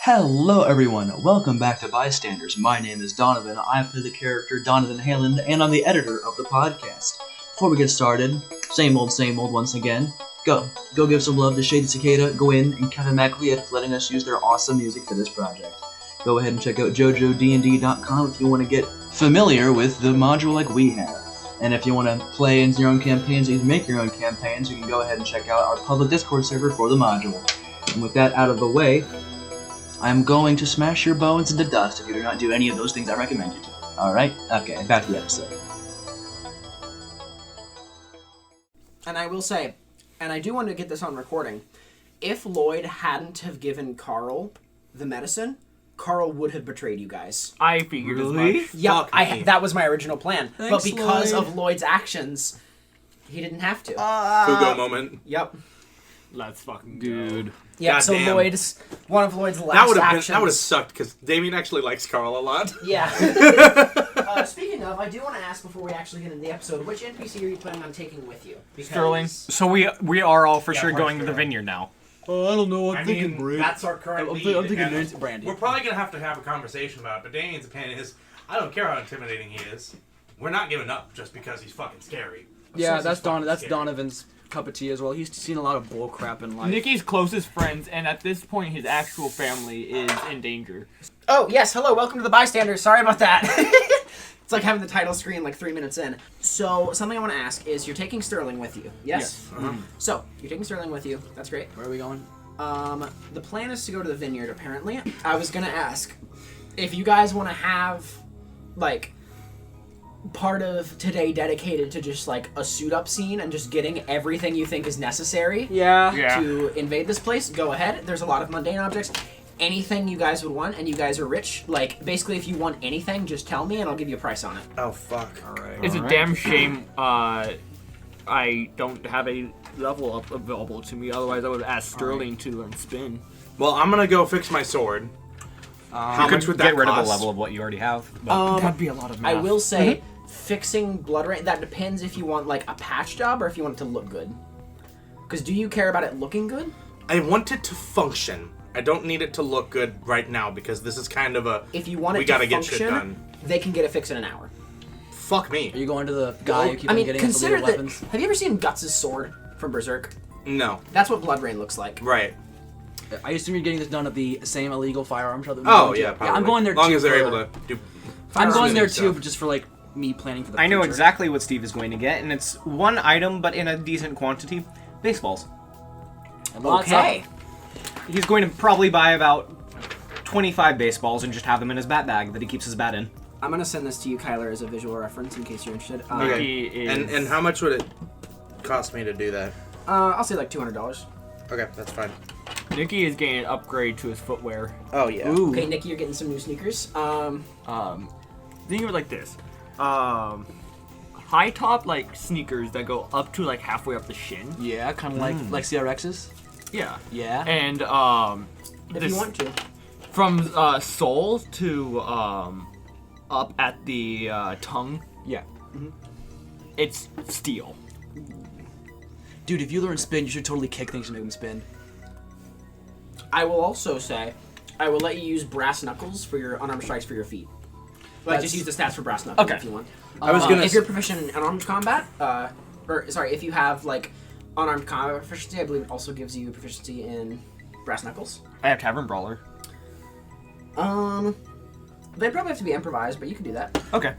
Hello everyone, welcome back to Bystanders. My name is Donovan, I play the character Donovan Hayland, and I'm the editor of the podcast. Before we get started, same old once again, go give some love to Shady Cicada, Gwinn, and Kevin Macleod for letting us use their awesome music for this project. Go ahead and check out JoJoDND.com if you want to get familiar with the module like we have. And if you want to play in your own campaigns or even make your own campaigns, you can go ahead and check out our public Discord server for the module. And with that out of the way, I'm going to smash your bones into dust if you do not do any of those things I recommend you to. Alright? Okay, back to the episode. And I will say, and I do want to get this on recording, if Lloyd hadn't have given Carl the medicine, Carl would have betrayed you guys. I figured as much. Yeah, that was my original plan. Thanks, but because Lloyd. of Lloyd's actions, he didn't have to. Fugo moment. Yep. Let's fucking Dude. Yeah, so Goddamn. one of Lloyd's last actions. That would have sucked because Damien actually likes Carl a lot. Yeah. Speaking of, I do want to ask before we actually get into the episode, which NPC are you planning on taking with you? Because Sterling. So we are all for sure going to the Vineyard now. I don't know. I'm thinking mean, Brady. that's our current I'm lead. thinking and Nancy Brandy. We're probably going to have a conversation about it, but Daniel's opinion is, I don't care how intimidating he is. We're not giving up just because he's fucking scary. Yeah, Of course he's fucking That's scary. Donovan's cup of tea as well. He's seen a lot of bull crap in life. Nikki's closest friends, and at this point, his actual family is in danger. Oh, yes, hello, welcome to the Bystanders. Sorry about that. It's like having the title screen like 3 minutes in. So, something I want to ask is, you're taking Sterling with you, yes? So, you're taking Sterling with you. That's great. Where are we going? The plan is to go to the Vineyard, apparently. I was gonna ask, if you guys want to have, like, part of today dedicated to just, like, a suit-up scene and just getting everything you think is necessary Yeah. to invade this place, go ahead. There's a lot of mundane objects. Anything you guys would want, and you guys are rich, like, basically if you want anything, just tell me and I'll give you a price on it. Oh, fuck. Alright. It's a damn shame I don't have a level up available to me. Otherwise, I would have asked Sterling to learn spin. Well, I'm going to go fix my sword. How much would that Get rid of cost? a level of what you already have. But That'd be a lot of math. I will say, fixing blood rain, that depends if you want, like, a patch job or if you want it to look good. Because do you care about it looking good? I want it to function. I don't need it to look good right now because this is kind of a... If you want it we to gotta function, get shit done. they can get it fixed in an hour. Fuck me. Are you going to the guy who keeps I mean, getting consider illegal that. weapons? Have you ever seen Guts' sword from Berserk? No. That's what blood rain looks like. Right. I assume you're getting this done at the same illegal firearm shop that we Oh, went to. yeah, probably. I'm going there As long too as they're for- able to do... I'm going there stuff. too, just for, like, me planning for the I know future. exactly what Steve is going to get, and it's one item, but in a decent quantity. Baseballs. And lots Okay. of- He's going to probably buy about 25 baseballs and just have them in his bat bag that he keeps his bat in. I'm gonna send this to you, Kyler, as a visual reference in case you're interested. Nikki is... And how much would it cost me to do that? I'll say like $200. Okay, that's fine. Nikki is getting an upgrade to his footwear. Oh, yeah. Ooh. Okay, Nikki, you're getting some new sneakers. Think of it like this. High top, like, sneakers that go up to, like, halfway up the shin. Yeah, kind of like CRX's. Yeah. Yeah. And, if this- you want to. from sole to up at the tongue, Yeah. it's steel. Dude, if you learn spin, you should totally kick things to make them spin. I will also say, I will let you use brass knuckles for your unarmed strikes for your feet. Like, just use the stats for brass knuckles Okay. if you want. I was gonna... If you're proficient in unarmed combat, if you have, like, unarmed combat proficiency, I believe it also gives you proficiency in brass knuckles. I have Tavern Brawler. They probably have to be improvised, but you can do that. Okay.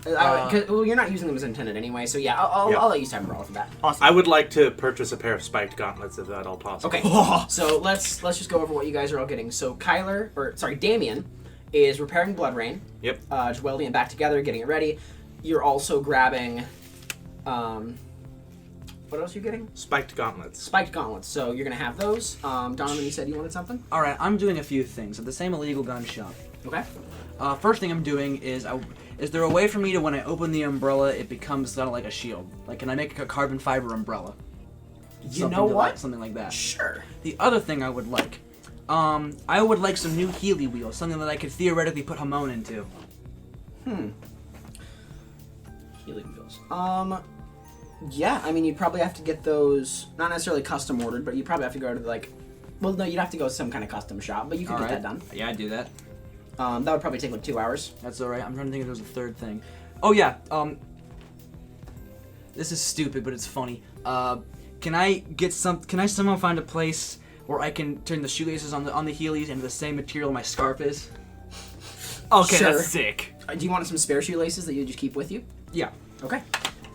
Well, you're not using them as intended anyway, so yeah, I'll let you time brawl for that. Awesome. I would like to purchase a pair of spiked gauntlets if at all possible. Okay, so let's just go over what you guys are all getting. So Damien is repairing blood rain. Yep. Just welding it back together, getting it ready. You're also grabbing, what else are you getting? Spiked gauntlets. Spiked gauntlets. So you're gonna have those. Donovan, you said you wanted something. All right, I'm doing a few things at the same illegal gun shop. Okay. First thing I'm doing is, is there a way for me to, when I open the umbrella, it becomes kind of like a shield? Like, can I make a carbon fiber umbrella? You know what? Something like that. Sure. The other thing I would like, I would like some new Healy wheels, something that I could theoretically put Hamon into. Healing wheels. Yeah, I mean, you'd probably have to get those, not necessarily custom ordered, but you'd probably have to go to, like, Well, no, you'd have to go to some kind of custom shop, but you can get that done. Yeah, I'd do that. That would probably take like 2 hours. That's alright. I'm trying to think if there was a third thing. Oh yeah. This is stupid, but it's funny. Can I somehow find a place where I can turn the shoelaces on the Heelys into the same material my scarf is? Okay, Sure. that's sick. Do you want some spare shoelaces that you just keep with you? Yeah. Okay.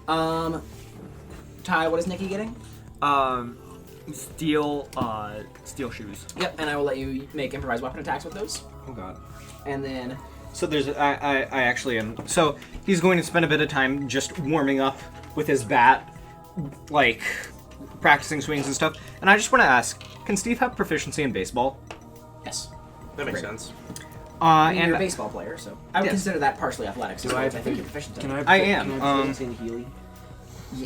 Ty, what is Nikki getting? Steel shoes. Yep, and I will let you make improvised weapon attacks with those. Oh god. And then So there's I actually am. So he's going to spend a bit of time just warming up with his bat, like practicing swings and stuff. And I just want to ask, can Steve have proficiency in baseball? yes. That makes Great. sense. I mean, And you're a baseball player, so I would Yes. consider that partially athletics. Do I I think you're proficient. Can in. I? I am, Can I proficiency in Healy?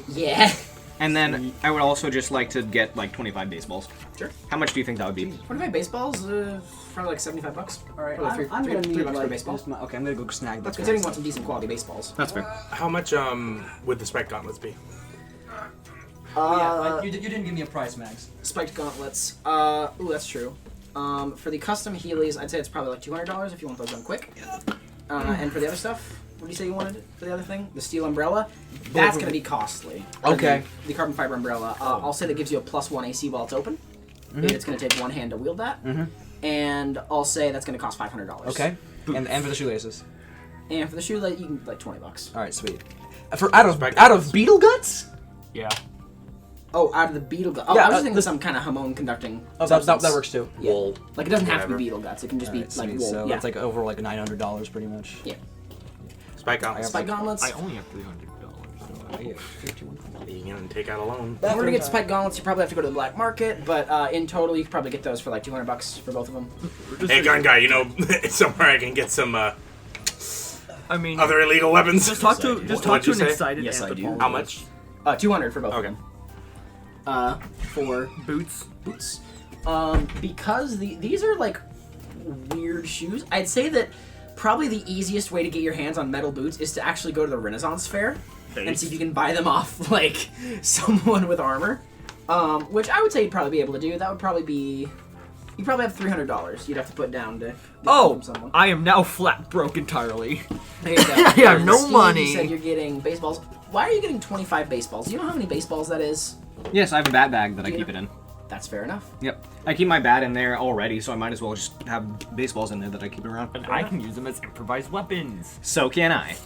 Yeah. and then I would also just like to get like 25 baseballs. Sure. How much do you think that would be? 25 baseballs, probably like $75. All right. Probably I'm three gonna need bucks per like baseball. just okay. I'm gonna go snag That's the considering you want some decent quality baseballs. That's fair. How much would the spike gauntlets be? you didn't give me a price, Max. Spiked gauntlets. Ooh, that's true. For the custom Heelys, I'd say it's probably like $200 if you want those done quick. And for the other stuff, what do you say you wanted for the other thing? The steel umbrella? That's going to be costly. Okay. The carbon fiber umbrella. I'll say that gives you a +1 AC while it's open. It's going to take one hand to wield that. And I'll say that's going to cost $500. Okay. And for the shoelaces. And for the shoelace, you can like $20. All right, sweet. For out of beetle guts? Yeah. Oh, out of the beetle guts. Oh, Yeah, I was just thinking some kind of hormone conducting. Oh, substance. that works too. Yeah. Wool. Like it doesn't have to Whatever. be beetle guts. It can just be Alright, like sweet. wool. So Yeah. it's like over like $900 pretty much. Yeah. Spike gauntlets. Spike gauntlets. I only have $300. So You can take out a loan. In order to get spike gauntlets, you probably have to go to the black market, but in total, you could probably get those for like $200 for both of them. Hey, gun guy, you know somewhere I can get some I mean, other illegal weapons? just talk to What'd you an say? excited Yes, I do. anthropologist. How much? 200 for both of Okay. them. For Boots. boots. Because these are like weird shoes. I'd say that probably the easiest way to get your hands on metal boots is to actually go to the Renaissance Fair and see if you can buy them off like someone with armor. Which I would say you'd probably be able to do. That would probably be. You probably have $300 you'd have to put down to get Oh, from someone. I am now flat broke entirely. There you go. I have no Steve, money. You said you're getting baseballs. Why are you getting 25 baseballs? Do you know how many baseballs that is? Yes, I have a bat bag that I Yeah. keep it in. That's fair enough. Yep. I keep my bat in there already, so I might as well just have baseballs in there that I keep around. And I can use them as improvised weapons. So can I.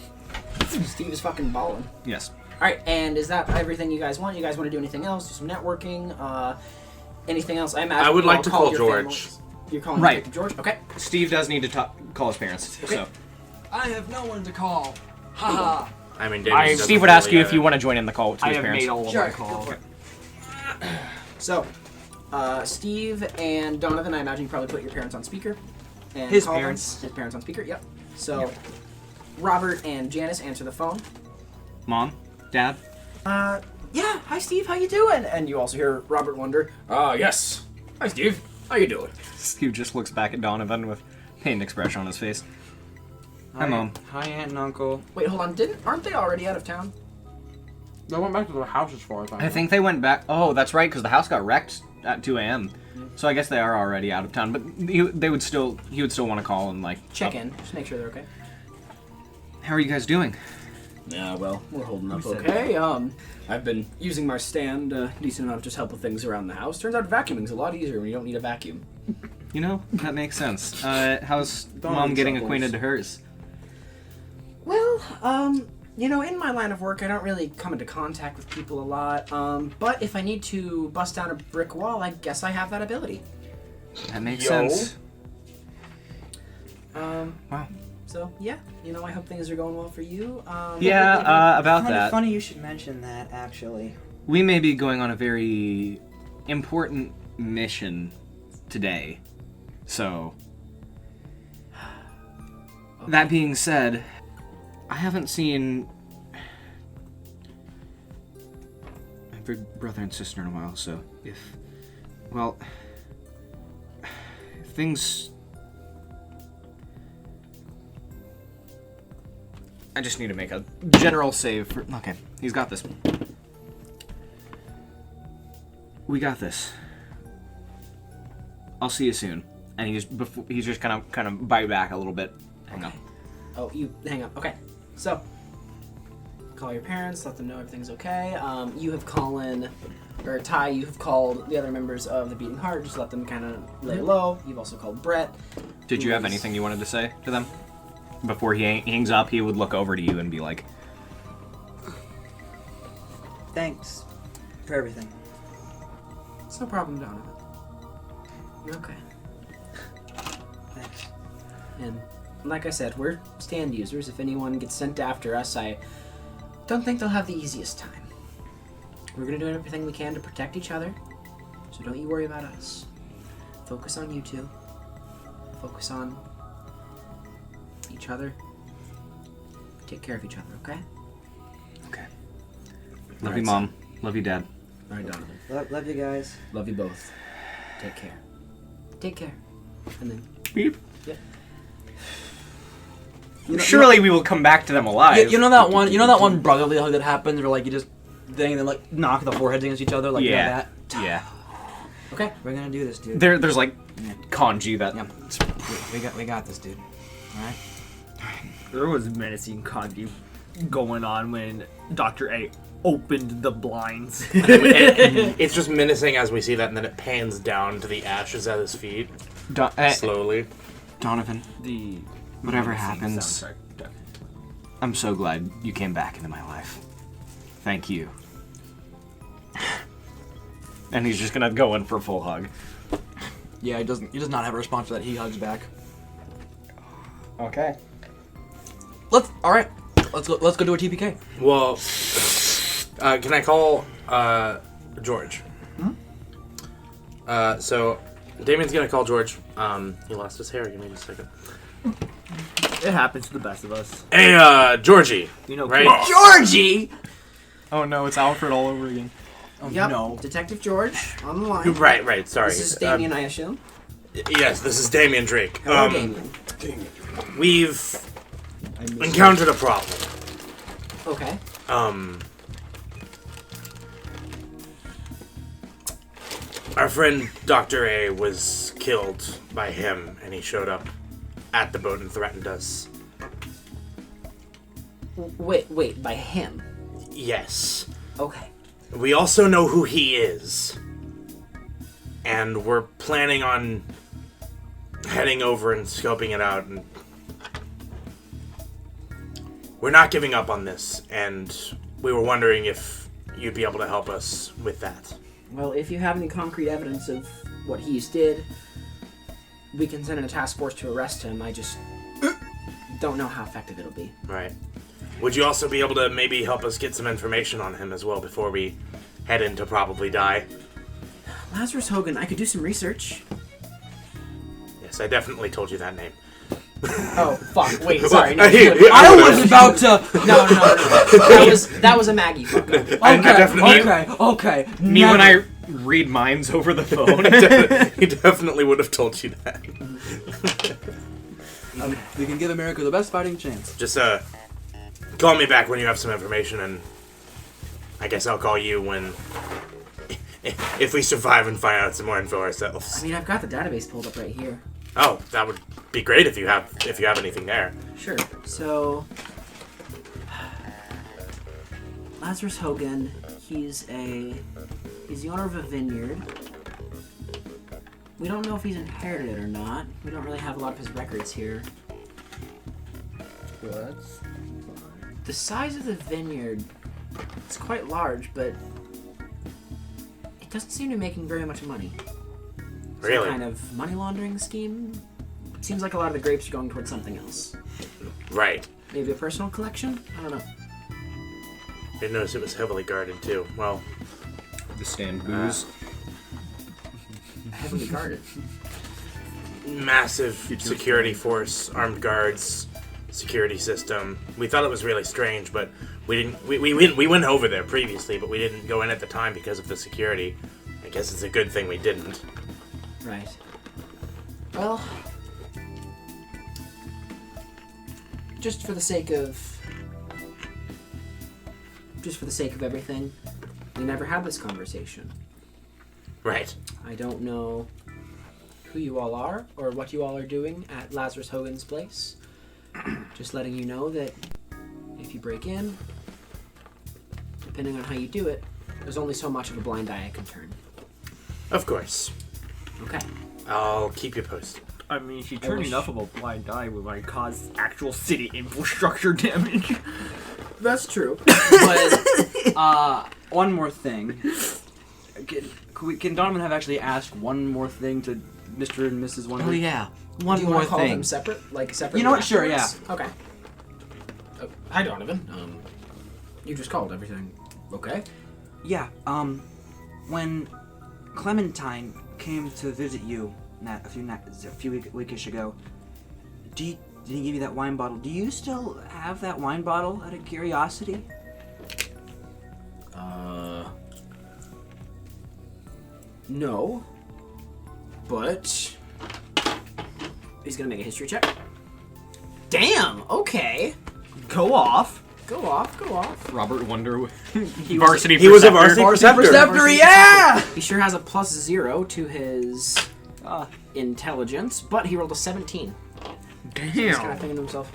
Steve is fucking balling. Yes. All right, and is that everything you guys want? You guys want to do anything else? Do some networking? Anything else? I imagine I would you all like to called call your George. families. You're calling Right. Detective George? Okay. Steve does need to call his parents. Okay. So I have no one to call. Haha. I mean, Damien doesn't Steve would ask really you if have you it. want to join in the call to I his have parents. made all of Sure, my calls. go for it. So, Steve and Donovan, I imagine you probably put your parents on speaker. And His call them. parents. His parents on speaker, yep. So, Robert and Janice answer the phone. Mom, Dad. Yeah, hi Steve, how you doing? And you also hear Robert wonder, yes. Hi Steve, how you doing? Steve just looks back at Donovan with pained expression on his face. Hi, Mom. Hi, Aunt and Uncle. Wait, hold on, aren't they already out of town? They went back to their house as far as I know. I think they went back. Oh, that's right, because the house got wrecked at 2 a.m. So I guess they are already out of town. But he would still want to call and like Check in, just make sure they're okay. How are you guys doing? Yeah, well, we're holding up said okay. I've been using my stand decent enough to just help with things around the house. Turns out vacuuming's a lot easier when you don't need a vacuum. You know, that makes sense. How's Mom Donovan's getting troubles. acquainted to hers? Well, you know, in my line of work, I don't really come into contact with people a lot. But if I need to bust down a brick wall, I guess I have that ability. That makes Yo. sense. Wow. So yeah, you know, I hope things are going well for you. Yeah, about that. Funny you should mention that, actually. We may be going on a very important mission today. So, that being said, I haven't seen my big brother and sister in a while, so if things... I just need to make a general save for... Okay, he's got this. We got this. I'll see you soon. And he's just kind of bite back a little bit. Hang up. Oh, you hang up. Okay. So, call your parents, let them know everything's okay. You have called Ty, you have called the other members of the Beating Heart, just let them kind of lay low. You've also called Brett. Did you have anything you wanted to say to them? Before he hangs up, he would look over to you and be like, Thanks for everything. It's no problem, Donovan. You're okay. Thanks. And like I said, we're stand users. If anyone gets sent after us, I don't think they'll have the easiest time. We're gonna do everything we can to protect each other, so don't you worry about us. Focus on you two. Focus on each other. Take care of each other, okay? okay. Love you, Mom. Love you, Dad. All right, Donovan. Love you guys. Love you both. Take care. Take care. And then, Beep. yeah. Surely we will come back to them alive. You know that one brotherly hug that happens where like you just thing and then like knock the foreheads against each other like you know that? Yeah. Okay. We're gonna do this, dude. There's like kanji that. Yeah. We got this, dude. Alright? There was menacing kanji going on when Dr. A opened the blinds. It's just menacing as we see that, and then it pans down to the ashes at his feet. Slowly. Donovan, The whatever menacing happens, soundtrack. I'm so glad you came back into my life. Thank you. And he's just gonna go in for a full hug. Yeah, he does not have a response to that. He hugs back. Okay. Let's go do a TPK. Well, can I call George? So Damien's gonna call George. He lost his hair. Give me just a second. It happens to the best of us. Hey, Georgie. You know, Right? Georgie! Oh no, it's Alfred all over again. Oh Yep. no. Detective George on the line. Right. Sorry. This is Damien, I assume. Yes, this is Damien Drake. Hello, Damien. We've encountered a problem. Okay. Our friend Dr. A was killed by him, and he showed up at the boat and threatened us. Wait, by him? Yes. Okay. We also know who he is. And we're planning on heading over and scoping it out. And we're not giving up on this, and we were wondering if you'd be able to help us with that. Well, if you have any concrete evidence of what he's did, we can send in a task force to arrest him. I just don't know how effective it'll be. Right. Would you also be able to maybe help us get some information on him as well before we head in to probably die? Lazarus Hogan, I could do some research. Yes, I definitely told you that name. Oh, fuck. Wait, sorry. No, I was about to. No. That was a Maggie fuck up. Okay. Me when I read minds over the phone. He definitely would have told you that. We can give America the best fighting chance. Just call me back when you have some information, and I guess I'll call you when if we survive and find out some more info ourselves. I mean, I've got the database pulled up right here. Oh, that would be great if you have anything there. Sure. So, Lazarus Hogan, he's the owner of a vineyard. We don't know if he's inherited it or not. We don't really have a lot of his records here. What? The size of the vineyard, it's quite large, but it doesn't seem to be making very much money. Really? Some kind of money laundering scheme? It seems like a lot of the grapes are going towards something else. Right. Maybe a personal collection? I don't know. Didn't notice it was heavily guarded too. Well, The stand booze. Heavily guarded. massive security force, armed guards, security system. We thought it was really strange, but we didn't. We went over there previously, but we didn't go in at the time because of the security. I guess it's a good thing we didn't. Right. Well, just for the sake of everything, we never had this conversation. Right. I don't know who you all are or what you all are doing at Lazarus Hogan's place. Just letting you know that if you break in, depending on how you do it, there's only so much of a blind eye I can turn. Of course. Okay. I'll keep you posted. I mean, if you turn enough of a blind eye, we might cause actual city infrastructure damage. That's true. But One more thing. Can Donovan have actually asked one more thing to Mr. and Mrs. Wonder? Oh yeah, one do you more want to call thing. them separate? Like separate? You know what? Sure, afterwards? Okay. Hi, Donovan. You just called everything. Okay. Yeah. When Clementine came to visit you a few weeks ago, did he give you that wine bottle? Do you still have that wine bottle out of curiosity? No. But he's gonna make a history check. Damn. Okay. Go off. Go off. Robert Wonder, He varsity. He was a preceptor. varsity preceptor. Yeah! He sure has a +0 to his intelligence, but he rolled a 17. He's kind of thinking to himself,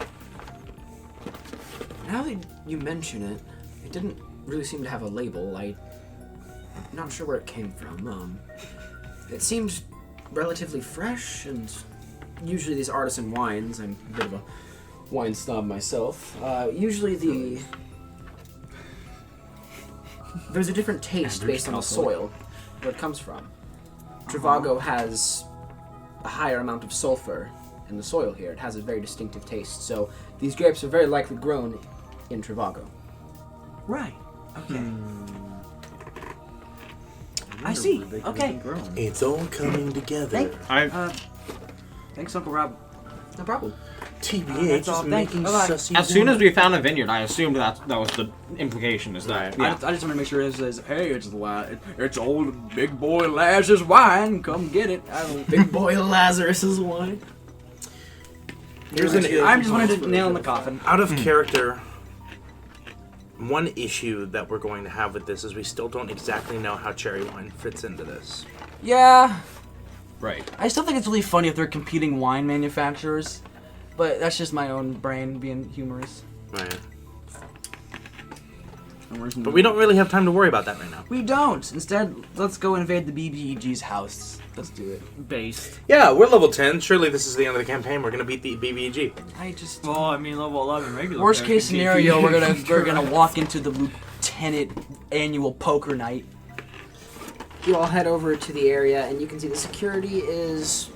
now that you mention it, it didn't really seem to have a label. I'm not sure where it came from. It seems relatively fresh, and usually these artisan wines, I'm a bit of a wine snob myself, usually there's a different taste based on the soil where it comes from. Travago has a higher amount of sulfur in the soil here. It has a very distinctive taste, so these grapes are very likely grown in Travago. Right. Okay. I see. Okay. It's all coming together. Thanks, Uncle Rob. No problem. TBH that's all. is Thank making you. Bye-bye. sussy As soon wine. as we found a vineyard, I assumed that was the implication. Is that? I just want to make sure it says, "Hey, it's old big boy Lazarus wine. Come get it." I don't. Big boy Lazarus's wine. I just wanted to nail in the coffin. Out of character, one issue that we're going to have with this is we still don't exactly know how cherry wine fits into this. Yeah. Right. I still think it's really funny if they're competing wine manufacturers, but that's just my own brain being humorous. Right. But we don't really have time to worry about that right now. We don't. Instead, let's go invade the BBEG's house. Let's do it. Based. Yeah, we're level 10. Surely this is the end of the campaign. We're going to beat the BBG. I just. Well, I mean, level 11 regular. Worst player case can scenario, defeat- we're gonna walk into the lieutenant annual poker night. You all head over to the area, and you can see the security is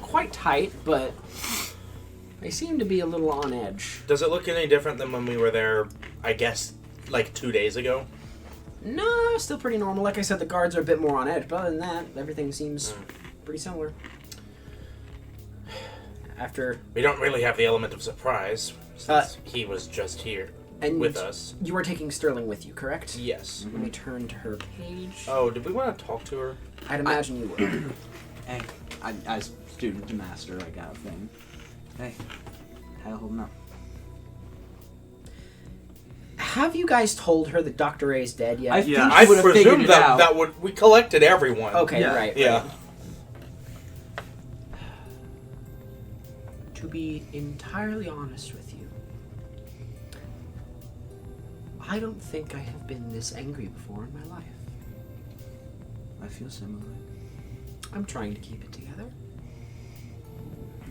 quite tight, but they seem to be a little on edge. Does it look any different than when we were there, I guess, like 2 days ago? No, still pretty normal. Like I said, the guards are a bit more on edge, but other than that, everything seems pretty similar. After We don't really have the element of surprise, since he was just here and with us. you were taking Sterling with you, correct? Yes. Let me turn to her page. Oh, did we want to talk to her? I'd imagine you would. Hey, as student to master, I got a thing. Hey, how you holding up? Have you guys told her that Dr. A is dead yet? I think Yeah. you I would have figured presumed it that out. we collected everyone. Okay, Yeah. right. Yeah. To be entirely honest with you, I don't think I have been this angry before in my life. I feel similarly. I'm trying to keep it together.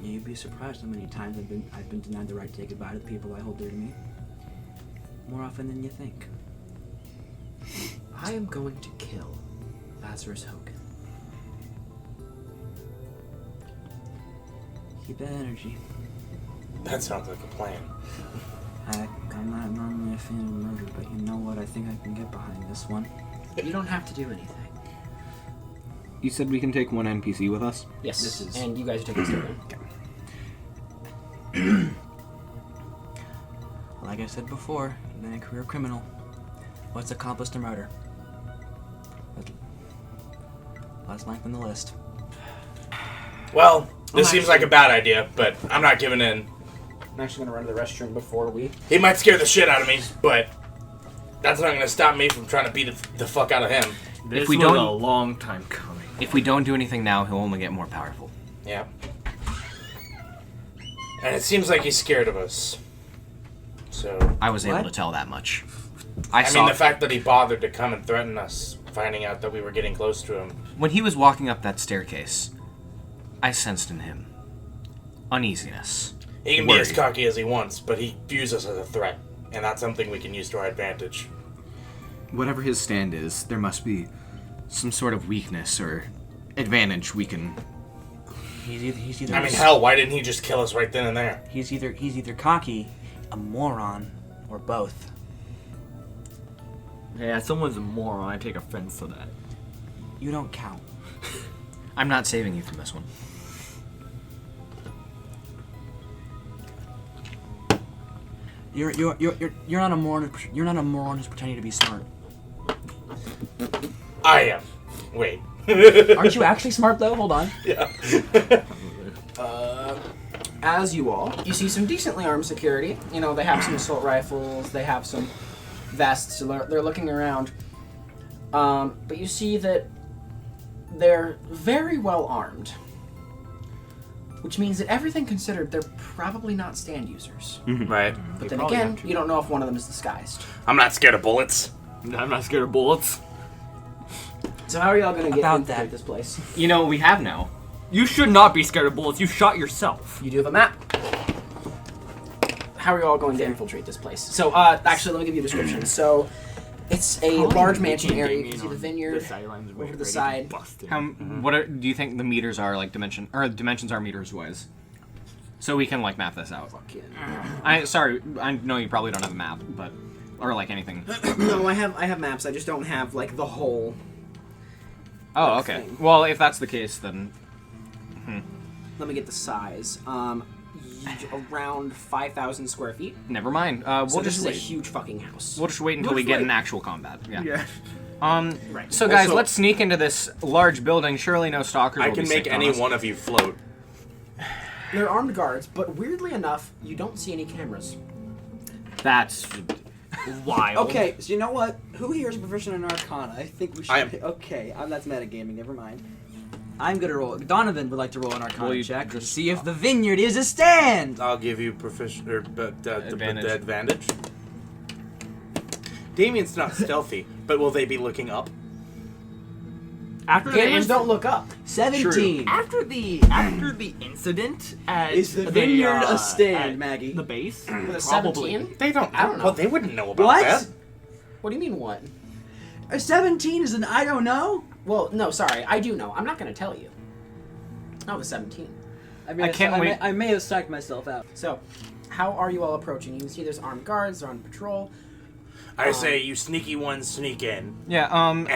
You'd be surprised how many times I've been denied the right to say goodbye to the people I hold dear to me. More often than you think. I am going to kill Lazarus Hogan. Keep that energy. That sounds like a plan. I'm not normally a fan of murder, but you know what? I think I can get behind this one. You don't have to do anything. You said we can take one NPC with us? Yes, This is- and you guys are taking Sterling. Like I said before, you've been a career criminal. What's accomplished a murder? Last line from the list. Well, this seems like a bad idea, but I'm not giving in. I'm actually going to run to the restroom before we... He might scare the shit out of me, but that's not going to stop me from trying to beat the fuck out of him. This we was don't- a long time coming. If we don't do anything now, he'll only get more powerful. Yeah. And it seems like he's scared of us. So... I was able What? to tell that much. I mean, the fact that he bothered to come and threaten us, finding out that we were getting close to him. When he was walking up that staircase, I sensed in him uneasiness. He can be as Worried. cocky as he wants, but he views us as a threat. And that's something we can use to our advantage. Whatever his stand is, there must be some sort of weakness or advantage we can... He's either I mean, hell, why didn't he just kill us right then and there? he's either cocky, a moron, or both. Yeah, someone's a moron. I take offense to that. You don't count. I'm not saving you from this one. You're not a moron. You're not a moron who's pretending to be smart. I am. Wait. Aren't you actually smart though? Hold on. Yeah. As you see some decently armed security. You know, they have some assault rifles, they have some vests, they're looking around. But you see that they're very well armed. Which means that everything considered, they're probably not stand users. Right. But then again, you don't know if one of them is disguised. I'm not scared of bullets. I'm not scared of bullets. So how are y'all gonna get About infiltrate that. this place? You know, we have now. You should not be scared of bullets. You shot yourself. You do have a map. How are you all going to infiltrate this place? So, actually, let me give you a description. So, it's a large mansion area. You can see the vineyard over to the side. Do you think the meters are like dimensions are meters wise? So we can like map this out. I know you probably don't have a map, but or like anything. No, I have maps. I just don't have like the whole. Oh, okay. thing. Well, if that's the case, then Let me get the size. Around 5,000 square feet. never mind. So We'll this just is a wait. huge fucking house. We'll just wait until we get in actual combat. Yeah. Right. So guys, Also- let's sneak into this large building. Surely no stalkers. I will can be make sick on any us. one of you float. They're armed guards, but weirdly enough, you don't see any cameras. That's Wild. Okay, so you know what? Who here is proficient in Arcana? I think we should. I am. Okay, that's metagaming. Never mind. I'm gonna roll. Donovan would like to roll an Arcana Well, you check to just- see if the vineyard is a stand. I'll give you proficient or Advantage. the advantage. Damien's not stealthy, but will they be looking up? After the Cameras don't look up. 17. After the incident at Is the vineyard uh, a stand, at Maggie? The base. With a Probably. 17? They don't. I don't know. Well, they wouldn't know about What? that. What do you mean what? A 17 is an I don't know. Well, no, sorry, I do know. I'm not going to tell you. No, the 17. I mean, I can't wait. I may have psyched myself out. So, how are you all approaching? You can see there's armed guards, they're on patrol. I say, you sneaky ones, sneak in. Yeah,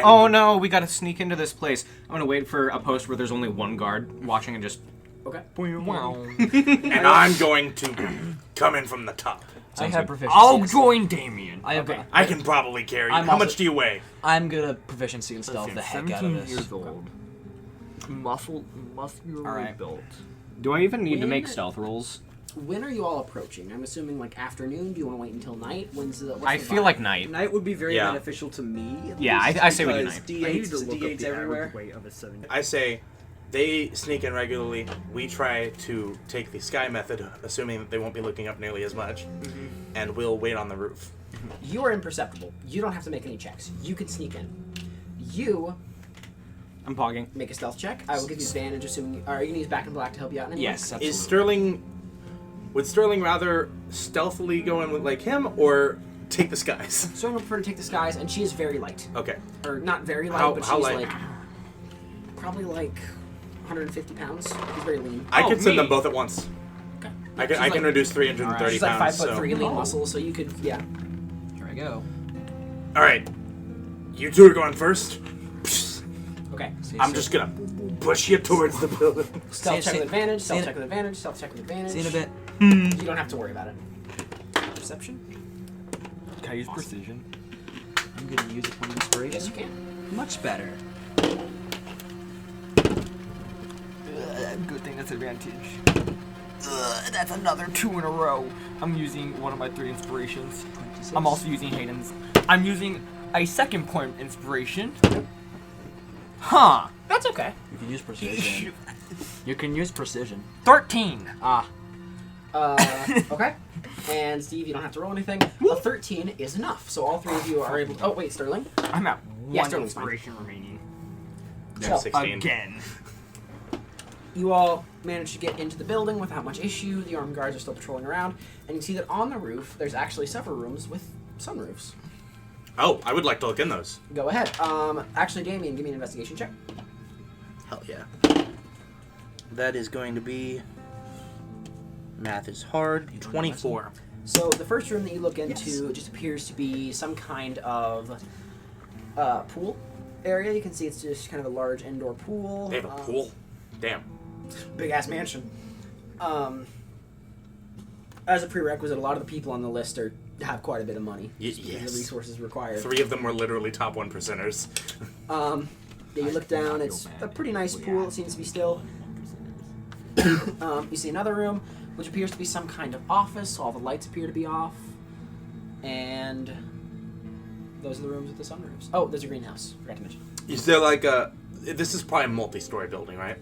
oh no, we gotta sneak into this place. I'm gonna wait for a post where there's only one guard watching and just... Okay. Wow. And I'm going to come in from the top. I have proficiency. I'll join Damien. I have. Okay. I can probably carry you. I'm How also- much do you weigh? I'm good at proficiency and stealth the heck out of 17 this. years old. Muscularly Alright. built. Do I even need to make When- stealth rolls? When are you all approaching? I'm assuming like afternoon. Do you want to wait until night? What's I the feel vibe? like night. Night would be very Yeah. beneficial to me. At Yeah, least, I say we do because night. D8s everywhere. weight of a 7. I say, they sneak in regularly. We try to take the sky method, assuming that they won't be looking up nearly as much, and we'll wait on the roof. You are imperceptible. You don't have to make any checks. You can sneak in. You I'm pogging. make a stealth check. I will give you advantage, assuming. Are you gonna use Back in Black to help you out? In any way? Yes, absolutely. Is Sterling... Would Sterling rather stealthily go in with like him, or take the skies? So I'm gonna prefer to take the skies, and she is very light, Okay. or not very light, How- but how she's light? like probably like 150 pounds. She's very lean. I Oh, could send me. them both at once. Okay. I She's can like- reduce 330 She's like pounds. 5'3", so. lean muscle, so you could, yeah. Here I go. All right, you two are going first. Okay. I'm just gonna push you towards the building. Stealth check see- with advantage. Stealth see- check with advantage. Stealth check with advantage. See you in a bit. You don't have to worry about it. Perception. Can I use precision? I'm gonna use a point of inspiration. Yes, you can. Much better. Good thing that's advantage. That's another 2 in a row. I'm using one of my 3 inspirations. 26. I'm also using Hayden's. I'm using a second point of inspiration. Huh. That's okay. You can use precision. You can use precision. 13. Okay. And Steve, you don't have to roll anything. A 13 is enough, so all three of you are able to... Oh, wait, Sterling? I'm at Yeah, 1 Sterling's fine. inspiration remaining. So, 16. Again. you all manage to get into the building without much issue. The armed guards are still patrolling around. And you see that on the roof, there's actually several rooms with sunroofs. Oh, I would like to look in those. Go ahead. Actually, Damien, give me an investigation check. Hell yeah. That is going to be... Math is hard. 24. So the first room that you look into just appears to be some kind of pool area. You can see it's just kind of a large indoor pool. They have a pool? Damn. Big ass mansion. As a prerequisite, a lot of the people on the list have quite a bit of money. Yes. The resources required. 3 of them were literally top 1%ers. Yeah, you look down. It's a pretty nice pool. It seems to be still. You see another room, which appears to be some kind of office. All the lights appear to be off, and those are the rooms with the sunroofs. Oh, there's a greenhouse. Forgot to mention. Is there like a... This is probably a multi-story building, right?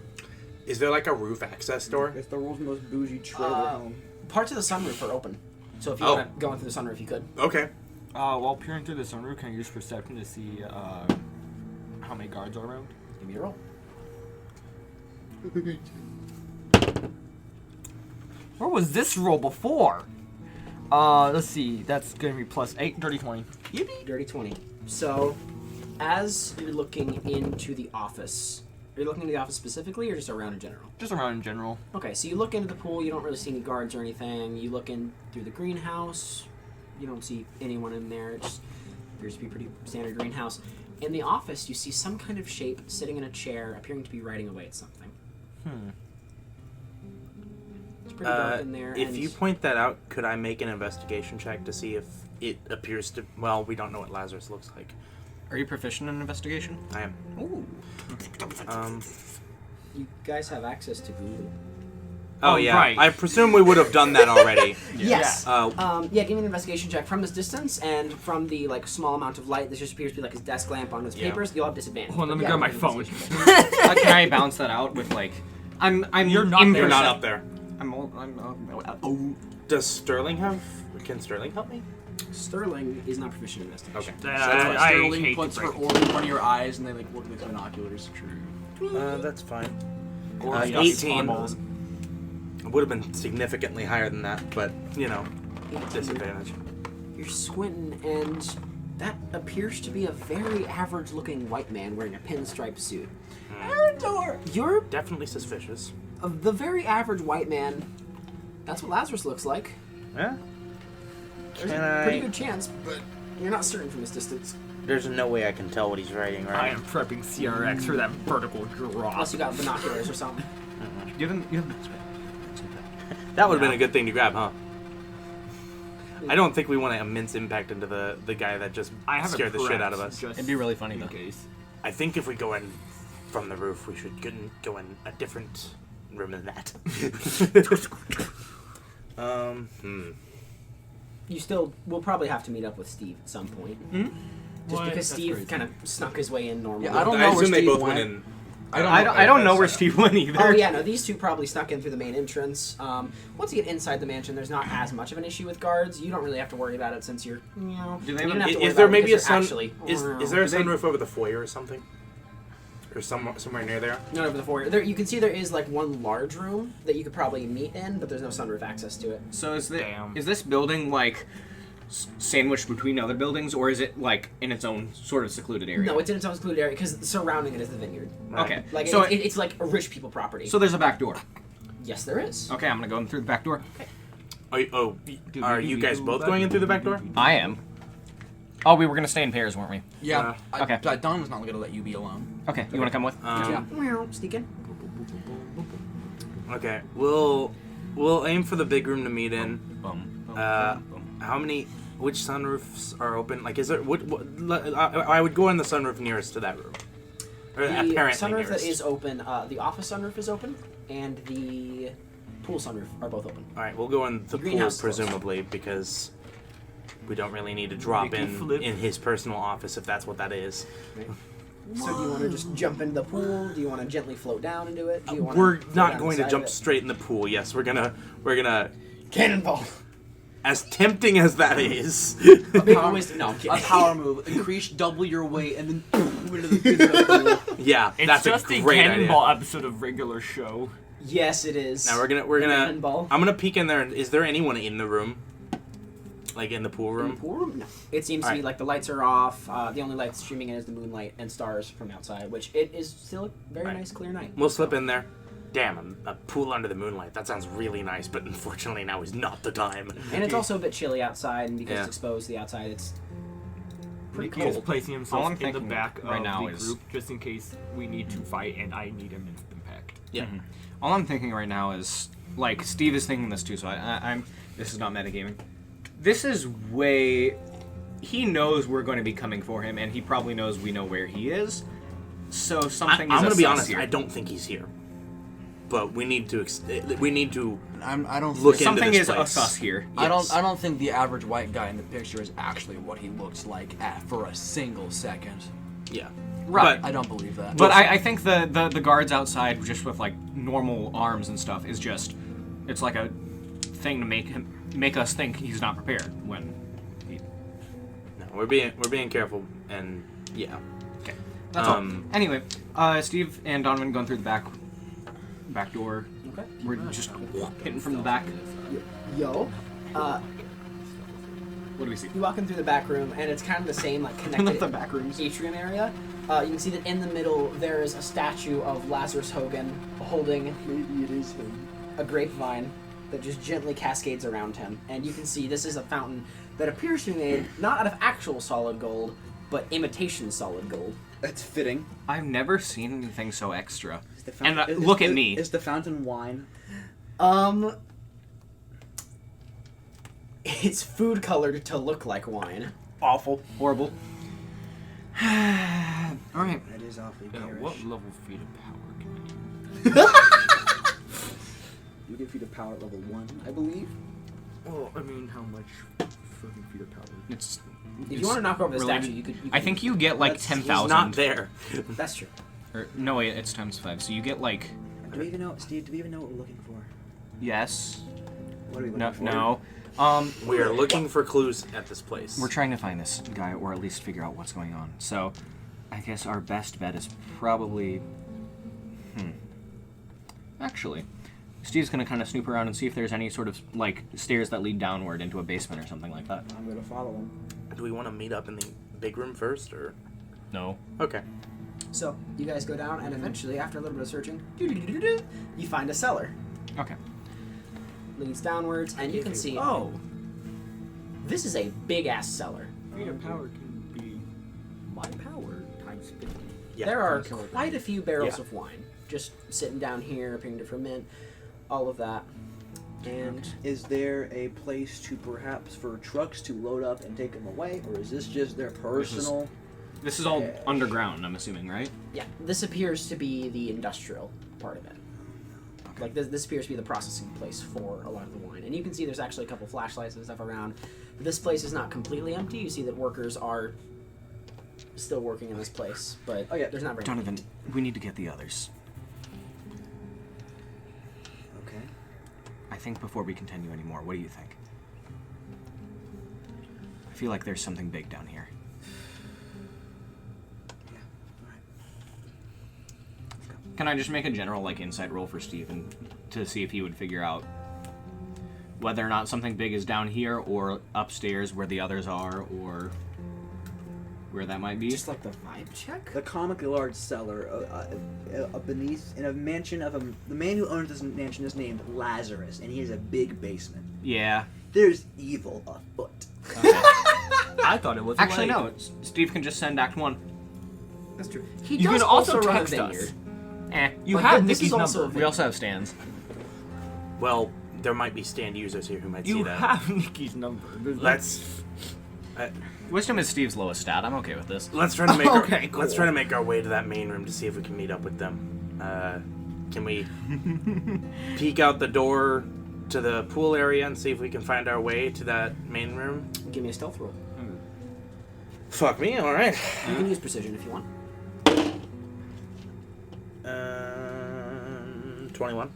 Is there like a roof access door? It's the world's most bougie trailer home. Parts of the sunroof are open, so if you Oh. want to go in through the sunroof, you could. Okay. While peering through the sunroof, can I use perception to see how many guards are around? Give me a roll. Where was this roll before? Let's see. That's going to be plus 8, dirty 20. Dirty 20. So, as you're looking into the office, are you looking into the office specifically or just around in general? Just around in general. Okay, so you look into the pool, you don't really see any guards or anything. You look in through the greenhouse, you don't see anyone in there. It just appears to be a pretty standard greenhouse. In the office, you see some kind of shape sitting in a chair, appearing to be writing away at something. It's pretty dark in there. If and you point that out, could I make an investigation check to see if it appears to... Well, we don't know what Lazarus looks like. Are you proficient in investigation? I am. Ooh, you guys have access to Google. Oh, Oh, yeah. right. I presume we would have done that already. Yes. Uh, Yeah, give me an investigation check from this distance and from the small amount of light that just appears to be like his desk lamp on his Yeah. papers. You'll have disadvantage. Hold on, let me But grab my give me an phone. investigation check. Can I balance that out with I'm You're not there. You're not up there. does Sterling have... Can Sterling help me? Sterling is not proficient in investigation. Okay. I Sterling hate puts to her break orb in front of your eyes, and they look at the binoculars. True. That's fine. Or 18. balls. It would have been significantly higher than that, but, you know, disadvantage. You're squinting, and that appears to be a very average-looking white man wearing a pinstripe suit. You're Definitely suspicious. the very average white man. That's what Lazarus looks like. Yeah? There's Can a pretty I... good chance, but you're not certain from this distance. There's no way I can tell what he's writing, I right? am prepping CRX for that vertical drop. Unless you got binoculars or something. You haven't That would have been a good thing to grab, huh? I don't think we want to immense impact into the guy that just I haven't scared the shit prepped, out of us. just It'd be really funny, in though. case. I think if we go in from the roof, we should go in a different room than that. You still will probably have to meet up with Steve at some point. Just What? because That's Steve crazy. kind of snuck his way in normally. Yeah, I don't I know where assume they Steve both went. went in. I don't know where Steve went either. Oh yeah, no, these two probably snuck in through the main entrance. Once you get inside the mansion, there's not as much of an issue with guards. You don't really have to worry about it since you're, Do they you have don't a- have to worry Is there about it maybe a because sun? you're actually, Is there a Do they- sunroof over the foyer or something? Or somewhere near there? not over the foyer. There, you can see there is one large room that you could probably meet in, but there's no sunroof access to it. So is Damn. this building sandwiched between other buildings, or is it in its own sort of secluded area? No, it's in its own secluded area because surrounding it is the vineyard. Okay. Like so it's like a rich people property. so there's a back door. Yes, there is. Okay, I'm gonna go in through the back door. Are you guys both going in through the back door? I am. Oh, we were gonna stay in pairs, weren't we? Yeah. Okay. Don was not going to let you be alone. Okay, you wanna come with? Yeah. Sneak in. Okay, we'll aim for the big room to meet in. Which sunroofs are open? Is there? I would go in the sunroof nearest to that room. Or The apparently sunroof nearest. that is open, the office sunroof is open, and the pool sunroof are both open. All right, we'll go in the pool greenhouse is closed. presumably because we don't really need to drop Make it in flip. his personal office if that's what that is. So do you want to just jump into the pool? Do you want to gently float down into it? Do you want We're to not going to jump straight in the pool. Yes, we're gonna cannonball. as tempting as that is. No, I'm kidding. A power move. Increase double your weight and then into the pool. Yeah, It's that's just a a great cannonball idea. episode of regular show. Yes, it is. Now we're gonna. Cannonball. I'm gonna peek in there. Is there anyone in the room? Like in the pool In the room? pool room? No. It seems to be Alright. like the lights are off. The only light streaming in is the moonlight and stars from outside, which it is still a very Right. nice, clear night. We'll slip in there. Damn, a pool under the moonlight. That sounds really nice, but unfortunately now is not the time. And it's also a bit chilly outside, and because Yeah. it's exposed to the outside, it's pretty He is cold. placing All himself I'm in the thinking back of right now the is- group just in case we need to fight and I need him in impact. Yeah. All I'm thinking right now is, like, Steve is thinking this too, so I'm. This is not metagaming. This is way. He knows we're going to be coming for him, and he probably knows we know where he is. So something. I'm is gonna be sus honest. here. I don't think he's here. But we need to. I don't Look think, into Something this is a place. sus here. I Yes. don't think the average white guy in the picture is actually what he looks like for a single second. Yeah. Right. But I don't believe that. But I think the guards outside, just with like normal arms and stuff, is just it's like a thing to make us think he's not prepared when he. no, we're being careful, and yeah. Okay, that's all. Anyway, Steve and Donovan going through the back door. Okay. We're just hitting from the back. Yo, What do we see? you walk in through the back room, and it's kind of the same, like the connected back rooms. atrium area. You can see that in the middle there is a statue of Lazarus Hogan holding a grapevine that just gently cascades around him. And you can see this is a fountain that appears to be made not out of actual solid gold, but imitation solid gold. That's fitting. I've never seen anything so extra. Is the And fountain- look at me. Is the fountain wine? It's food colored to look like wine. Awful. Horrible. All right. That is awfully What garish. level feat of power can I use? You get feet of power at level 1, I believe. Well, I mean, how much fucking feat of power? It's. If you want to knock over the related- statue, you could. I think you get like That's- 10,000. He's not there. That's true. Or, no, wait, it's times 5. So you get like. Do we even know, Steve? Do we even know what we're looking for? Yes. What are we looking No. for? No. We are looking for clues at this place. We're trying to find this guy, or at least figure out what's going on. So, I guess our best bet is probably. Actually, Steve's gonna kind of snoop around and see if there's any sort of like stairs that lead downward into a basement or something like that. I'm gonna follow him. Do we want to meet up in the big room first, or? No. Okay. So you guys go down, and eventually, after a little bit of searching, you find a cellar. Okay. Leads downwards, and you can see. Oh, This is a big ass cellar. feat of power can be my power times 50. Yeah. There are quite a few barrels Yeah. of wine just sitting down here, appearing to ferment, all of that. And Is there a place to perhaps for trucks to load up and take them away, or is this just their personal? This is all Yeah. underground, I'm assuming, right? yeah, this appears to be the industrial part of it. Like this appears to be the processing place for a lot of the wine. And you can see there's actually a couple flashlights and stuff around. But this place is not completely empty. You see that workers are still working in this place, but Oh, yeah. there's not very many. Donovan, we need to get the others. Okay. I think before we continue anymore, what do you think? I feel like there's something big down here. Yeah. All right. Let's go. Can I just make a general like insight roll for Steven to see if he would figure out whether or not something big is down here or upstairs where the others are, or where that might be? Just like the vibe check? The comically large cellar beneath in a mansion of the man who owns this mansion is named Lazarus, and he has a big basement. Yeah. There's evil afoot. I thought it was Actually, like, no. Steve can just send Act 1. That's true. He You does can also run a text us. vineyard. You But have this is Nikki's also number. a We also have Stan's. Well, there might be stand users here who might see You that. have Nikki's number. Let's Wisdom is Steve's lowest stat. I'm okay with this. let's try to make Okay, cool. let's try to make our way to that main room to see if we can meet up with them. Can we peek out the door to the pool area and see if we can find our way to that main room? Give me a stealth roll. Fuck me, all right. You can use precision if you want. 21.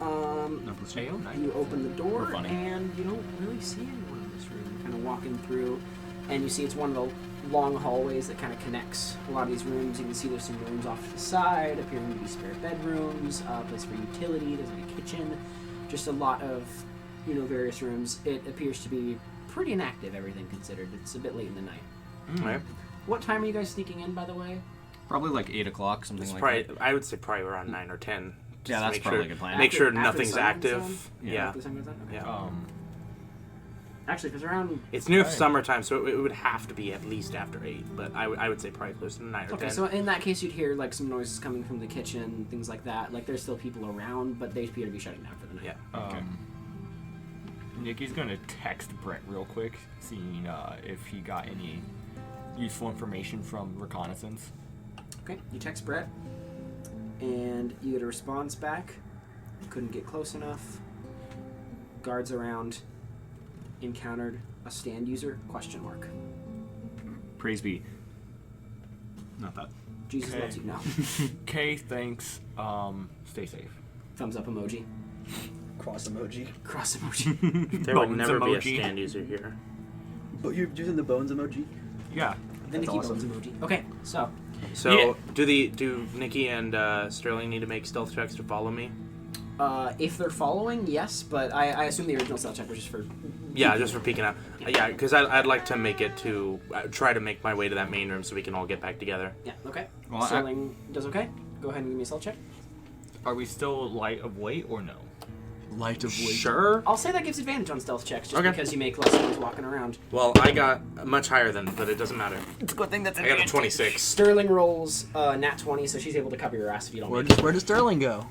You open the door, We're funny. and you don't really see anyone in this room. You're kind of walking through, and you see it's one of the long hallways that kind of connects a lot of these rooms. You can see there's some rooms off to the side, appearing to be spare bedrooms, a place for utility, there's like a kitchen, just a lot of, various rooms. It appears to be pretty inactive, everything considered. It's a bit late in the night. Right. What time are you guys sneaking in, by the way? Probably like 8 o'clock, something It's like probably, that. I would say probably around 9 or 10. just Yeah, to that's make probably sure, a good plan. Make sure After nothing's the sun goes active. down? Yeah. After the sun goes down? Okay. Yeah. Actually, because around... It's near Right. summertime, so it would have to be at least after 8. But I would say probably closer to 9 or Okay, 10. so in that case, you'd hear like some noises coming from the kitchen, things like that. Like there's still people around, but they appear to be shutting down for the night. Yeah. Nikki's gonna text Brett real quick, seeing if he got any useful information from reconnaissance. Okay, you text Brett, and you get a response back. Couldn't get close enough. Guards around. Encountered a stand user? ? Praise be. Not that. Jesus Okay. loves you. No. Okay, thanks. Stay safe. Thumbs up emoji. Cross emoji. Cross emoji. There would Bones never be a emoji. stand user here. But you're using the bones emoji? Yeah. Then the That's bones emoji. Okay, so So Yeah. do Nikki and Sterling need to make stealth checks to follow me? if they're following, yes, but I assume the original stealth check was just for... Yeah, just for peeking out. Yeah, because I'd like to make it to try to make my way to that main room so we can all get back together. Yeah, okay. Well, Sterling does okay. Go ahead and give me a stealth check. Are we still light of weight or no? Light of weight. Sure. I'll say that gives advantage on stealth checks, just Okay. because you make less noise walking around. Well, I got much higher than, but it doesn't matter. It's a good thing that's I got a 26. Sterling rolls nat 20, so she's able to cover your ass if you don't Where make it. does Sterling go?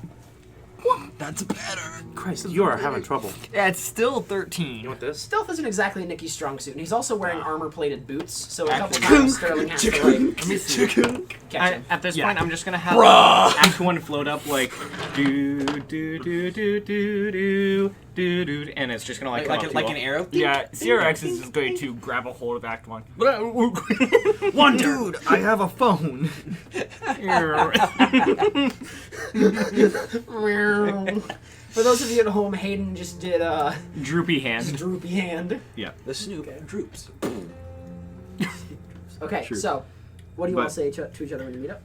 That's better. Christ, you are having trouble. Yeah, it's still You 13. want this? Stealth isn't exactly Nikki's strong suit, and he's also wearing armor-plated boots, so a couple Actually- times Sterling has to, like, Let me see. catch him. At this Yeah. point, I'm just gonna have Act 1 float up like do do do do do do do do, and it's just gonna like come up to like you an all. arrow. Yeah, CRX is just going to grab a hold of Act 1. One dude, I have a phone. For those of you at home, Hayden just did Droopy hand. droopy hand. Yeah. The Snoop droops. Okay, True. so what do you all But- say to each other when you meet up?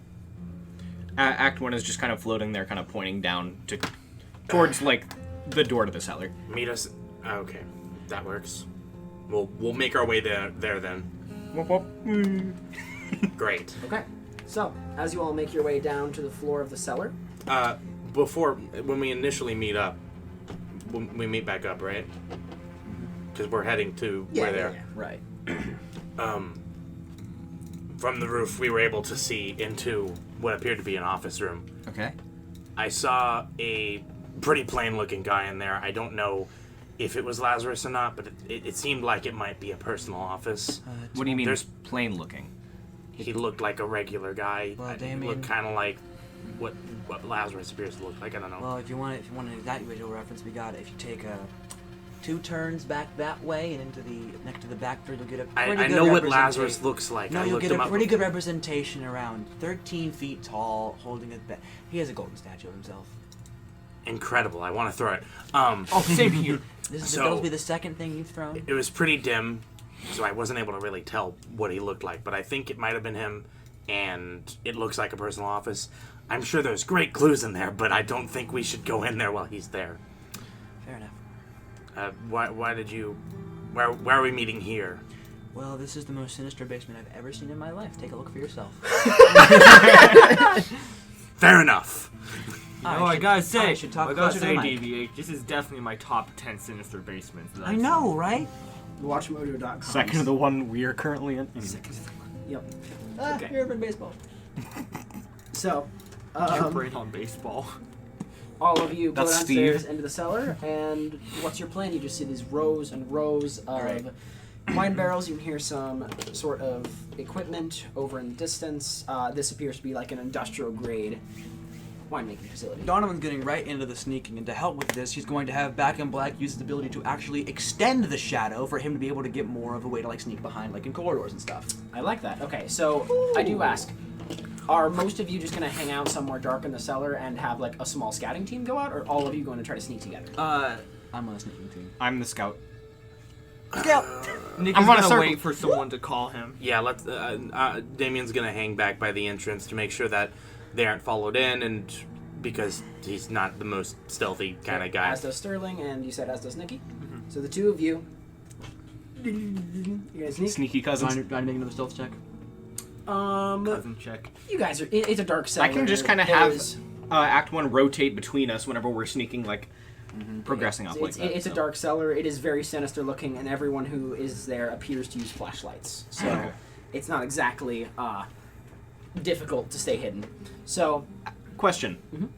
Act 1 is just kind of floating there, kind of pointing down towards like the door to the cellar. Meet us. Okay, that works. We'll make our way there then. Great. Okay, so as you all make your way down to the floor of the cellar, When we initially meet up, when we meet back up, right? Because we're heading to where they're. Right. From the roof, we were able to see into what appeared to be an office room. Okay. I saw a pretty plain-looking guy in there. I don't know if it was Lazarus or not, but it seemed like it might be a personal office. What do you mean? There's- plain looking. He looked like a regular guy. Well, He Damien- looked kind of like what Lazarus appears to look like. I don't know. Well, if you want that visual reference, we got it. If you take 2 turns back that way and into the next to the back door, you'll get a pretty I good know what representation. Lazarus looks like. No, I you'll looked get him a up pretty good before. representation around 13 feet tall, holding a he has a golden statue of himself. Incredible. I want to throw it. Oh, same here. This is So- supposed to be the second thing you've thrown. It was pretty dim, so I wasn't able to really tell what he looked like, but I think it might have been him, and it looks like a personal office. I'm sure there's great clues in there, but I don't think we should go in there while he's there. Fair enough. Why did you... Why are we meeting here? Well, this is the most sinister basement I've ever seen in my life. Take a look for yourself. Fair enough. I gotta say, should talk I gotta closer to say, the mic. DVH, this is definitely my top 10 sinister basements. that I I've know, right? watchmojo.com. Second of the one we are currently in. Yep. Ah, Okay. you're urban baseball. So, seen. Your brain on baseball. all of you go That's downstairs Steve. into the cellar, and what's your plan? You just see these rows and rows of Alright. wine barrels. You can hear some sort of equipment over in the distance. This appears to be like an industrial grade winemaking facility. Donovan's getting right into the sneaking, and to help with this, he's going to have Back in Black use his ability to actually extend the shadow for him to be able to get more of a way to like sneak behind, like in corridors and stuff. I like that. Okay, so I do ask, Are most of you just going to hang out somewhere dark in the cellar and have like a small scouting team go out, or all of you going to try to sneak together? I'm on a sneaking team. I'm the scout. Scout! Nick I'm is gonna gonna circle. wait for someone to call him. Yeah, let's. Damien's gonna hang back by the entrance to make sure that they aren't followed in, and because he's not the most stealthy kind of guy. As does Sterling, and you said as does Nikki. So the two of you. You guys sneak? Sneaky cousins. Do I make another stealth check? Cousin check. You guys are. It's a dark cellar. I can just kind of have There's- Act 1 rotate between us whenever we're sneaking, like, progressing up like It's, that. it's a so. dark cellar. It is very sinister looking, and everyone who is there appears to use flashlights. So Okay. it's not exactly difficult to stay hidden. So Question. Mhm.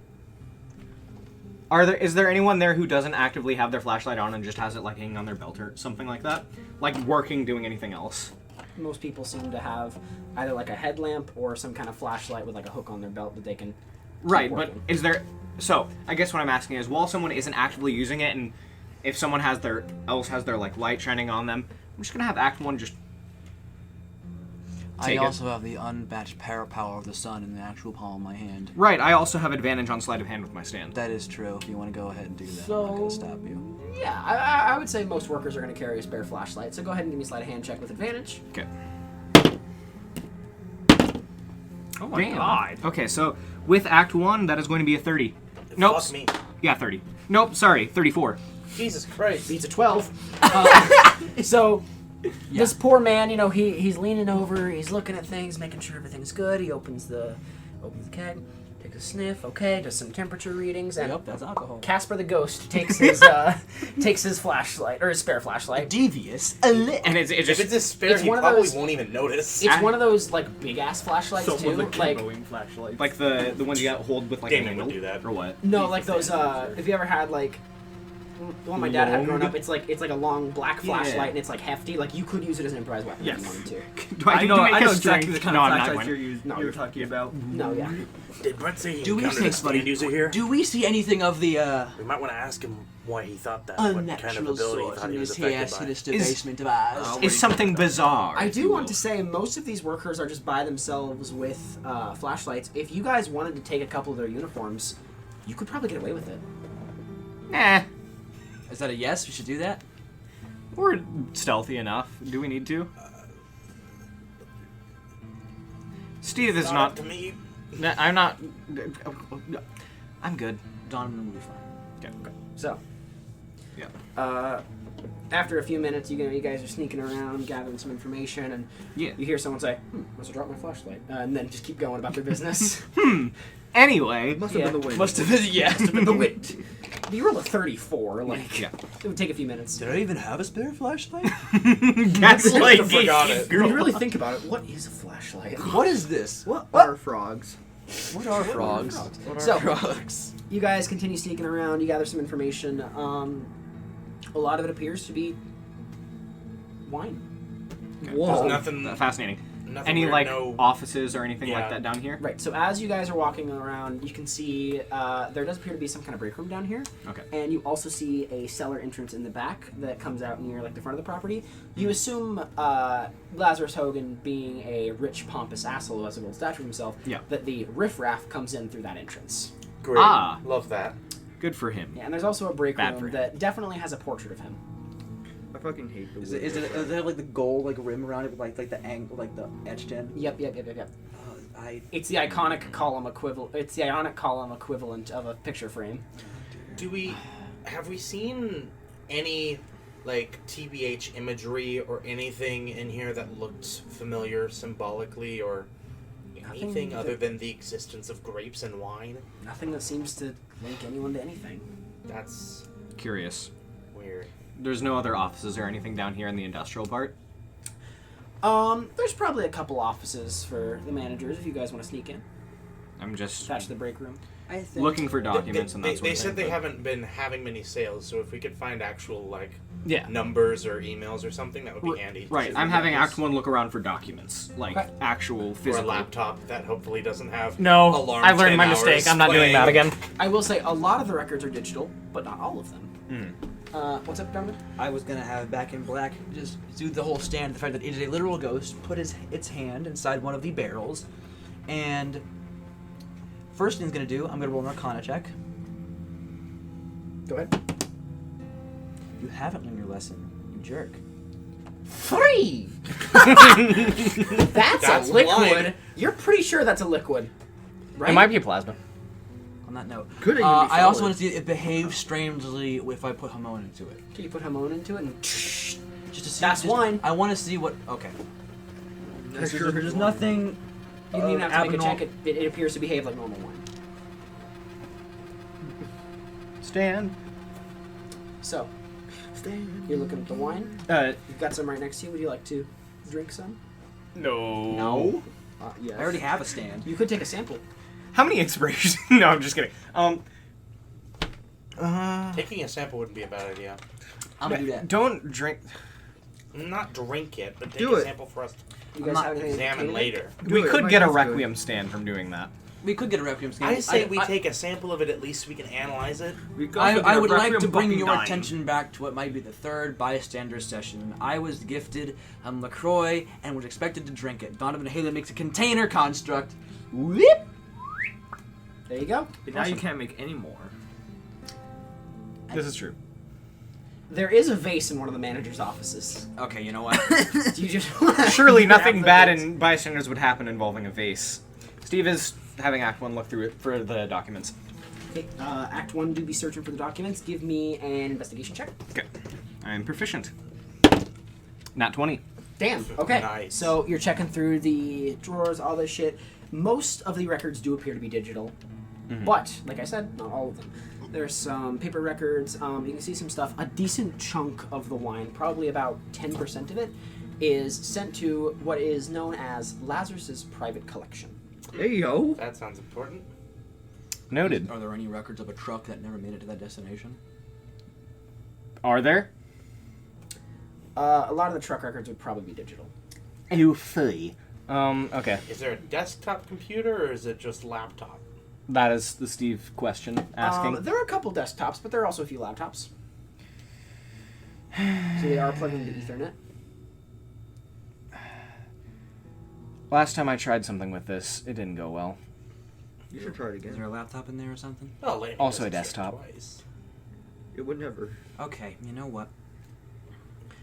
Is there anyone there who doesn't actively have their flashlight on and just has it, like, hanging on their belt or something like that? Like, working, doing anything else? most people seem to have either like a headlamp or some kind of flashlight with like a hook on their belt that they can. Right, keep but working. is there... So, I guess what I'm asking is, while someone isn't actively using it, and if someone has their like, light shining on them, I'm just gonna have Act 1 just... I take it. also have the unmatched power of the sun in the actual palm of my hand. Right, I also have advantage on sleight of hand with my stand. That is true. If you want to go ahead and do that, I'm So- not going to stop you. Yeah, I would say most workers are going to carry a spare flashlight. So go ahead and give me a sleight of hand check with advantage. Okay. Oh my Damn. god. Okay, so with Act 1, that is going to be a 30. Nope. Fuck me. Yeah, 30. Nope, sorry, 34. Jesus Christ. Beats a 12. So this poor man, you know, he's leaning over, he's looking at things, making sure everything's good. He opens the keg, takes a sniff, okay, does some temperature readings, and Yep, that's alcohol. Casper the Ghost takes his flashlight or his spare flashlight. Devious. And it's If just... it's a spare, It's he one of probably those- won't even notice. It's one of those like big ass flashlights So too. with a Like Kimboing flashlight. Like the ones you got hold with like a Damien would handle? do that. Or what? no, like those. If you ever had like the one my dad had growing up, it's like a long black flashlight Yeah. and it's like hefty. Like you could use it as an improvised weapon if you Yes. wanted to. Do I, I need know, to make I a know strength? exactly the kind No, of I'm not flashlights going. No, you're talking about. No, yeah. Did Brett say he Do we encountered a think, buddy? stand user here? Do we see anything of the We might want to ask him why he thought that. What kind of unnatural ability he source thought in he was this affected here by. sinister Is- basement of ours? Is something bizarre. I if do you want will. to say most of these workers are just by themselves with flashlights. If you guys wanted to take a couple of their uniforms, you could probably get away with it. Eh. Is that a yes? We should do that? We're stealthy enough. Do we need to? Steve is not... to me. I'm not... I'm good. Donovan will be fine. Okay. So, Yeah. after a few minutes, you guys are sneaking around, gathering some information, and Yeah. you hear someone say, must have dropped my flashlight. And then just keep going about their business. Anyway. Must have Yeah. been the wind. Must have been, yeah, must have been the wind. You roll a 34, like, Yeah. it would take a few minutes. Did I even have a spare flashlight? That's like... forgot it. If you really think about it, what is a flashlight? What is this? What are frogs? What are frogs? frogs? What are So- frogs? You guys continue sneaking around, you gather some information. A lot of it appears to be wine. There's Whoa. nothing. Fascinating. Nothing Any, weird, like, no. offices or anything Yeah. like that down here? Right, so as you guys are walking around, you can see there does appear to be some kind of break room down here. Okay. And you also see a cellar entrance in the back that comes out near like the front of the property. You assume Lazarus Hogan, being a rich, pompous asshole who has a gold statue of himself, Yeah. that the riffraff comes in through that entrance. Great. Ah. Love that. Good for him. Yeah, and there's also a break Bad for room him. that definitely has a portrait of him. I fucking hate the Is wind. does it have like the gold like rim around it with like the angle like the etched in? Yep. I It's the iconic column equivalent. It's the ionic column equivalent of a picture frame. Have we seen any like TBH imagery or anything in here that looked familiar symbolically or anything Nothing other that- than the existence of grapes and wine? Nothing that seems to link anyone to anything. That's Curious. weird. There's no other offices or anything down here in the industrial part? There's probably a couple offices for the managers if you guys want to sneak in. I'm just Attached to the break room. I think looking for documents and that sort They of thing. said they but- haven't been having many sales, so if we could find actual like Yeah. numbers or emails or something, that would be handy. Right, I'm having Act 1 look around for documents. Like, Okay. actual Or a physical... laptop that hopefully doesn't have No, alarm I learned 10 my hours mistake. I'm not doing that playing. again. I will say a lot of the records are digital, but not all of them. Hmm. What's up, Donovan? I was gonna have Back in Black just do the whole stand, the fact that it is a literal ghost, put its hand inside one of the barrels, And first thing he's gonna do, I'm gonna roll an Arcana check. Go ahead. You haven't learned your lesson, you jerk. 3! That's a liquid. wine. You're pretty sure that's a liquid, right? It might be a plasma. On that note, Could even be I also solid. want to see it behave strangely if I put Hamon into it. Can you put Hamon into it and Just to see. That's wine. I want to see what. Okay. There's nothing. You don't even have to make a abnormal- check. It appears to behave like normal wine. Stand. So, you're looking at the wine. You've got some right next to you. Would you like to drink some? No. Yes. I already have a stand. You could take a sample. How many inspirations? No, I'm just kidding. Taking a sample wouldn't be a bad idea. I'm gonna do that. Don't drink. Not drink it, but take Do a it. sample for us You I'm guys not have to anything examine to later. Do We it, could might get a taste good. requiem stand from doing that. We could get a requiem stand. I say we take a sample of it at least so we can analyze it. We could also get I a would like Requiem to bring fucking your dime. attention back to what might be the third bystander session. I was gifted LaCroix and was expected to drink it. Donovan Haley makes a container construct. Whip. There you go. But now you can't make any more. This is true. There is a vase in one of the manager's offices. Okay, you know what? Do you just wanna Surely grab nothing the bad vase? in bystanders would happen involving a vase. Steve is having Act 1 look through it for the documents. Okay, Act 1, do be searching for the documents. Give me an investigation check. Okay. I am proficient. Nat 20. Damn. Okay. Nice. So you're checking through the drawers, all this shit. Most of the records do appear to be digital, but like I said, not all of them. There's some paper records. You can see some stuff. A decent chunk of the wine, probably about 10% of it, is sent to what is known as Lazarus's private collection. Hey yo. That sounds important. Noted. Are there any records of a truck that never made it to that destination? Are there? A lot of the truck records would probably be digital. You fee. Okay. Is there a desktop computer or is it just laptop? That is the Steve question asking. There are a couple desktops, but there are also a few laptops. So they are plugged into Ethernet. Last time I tried something with this, it didn't go well. You should try it Is again. there a laptop in there or something? Oh, Laney Also a doesn't check desktop. twice. It would never. Okay, you know what?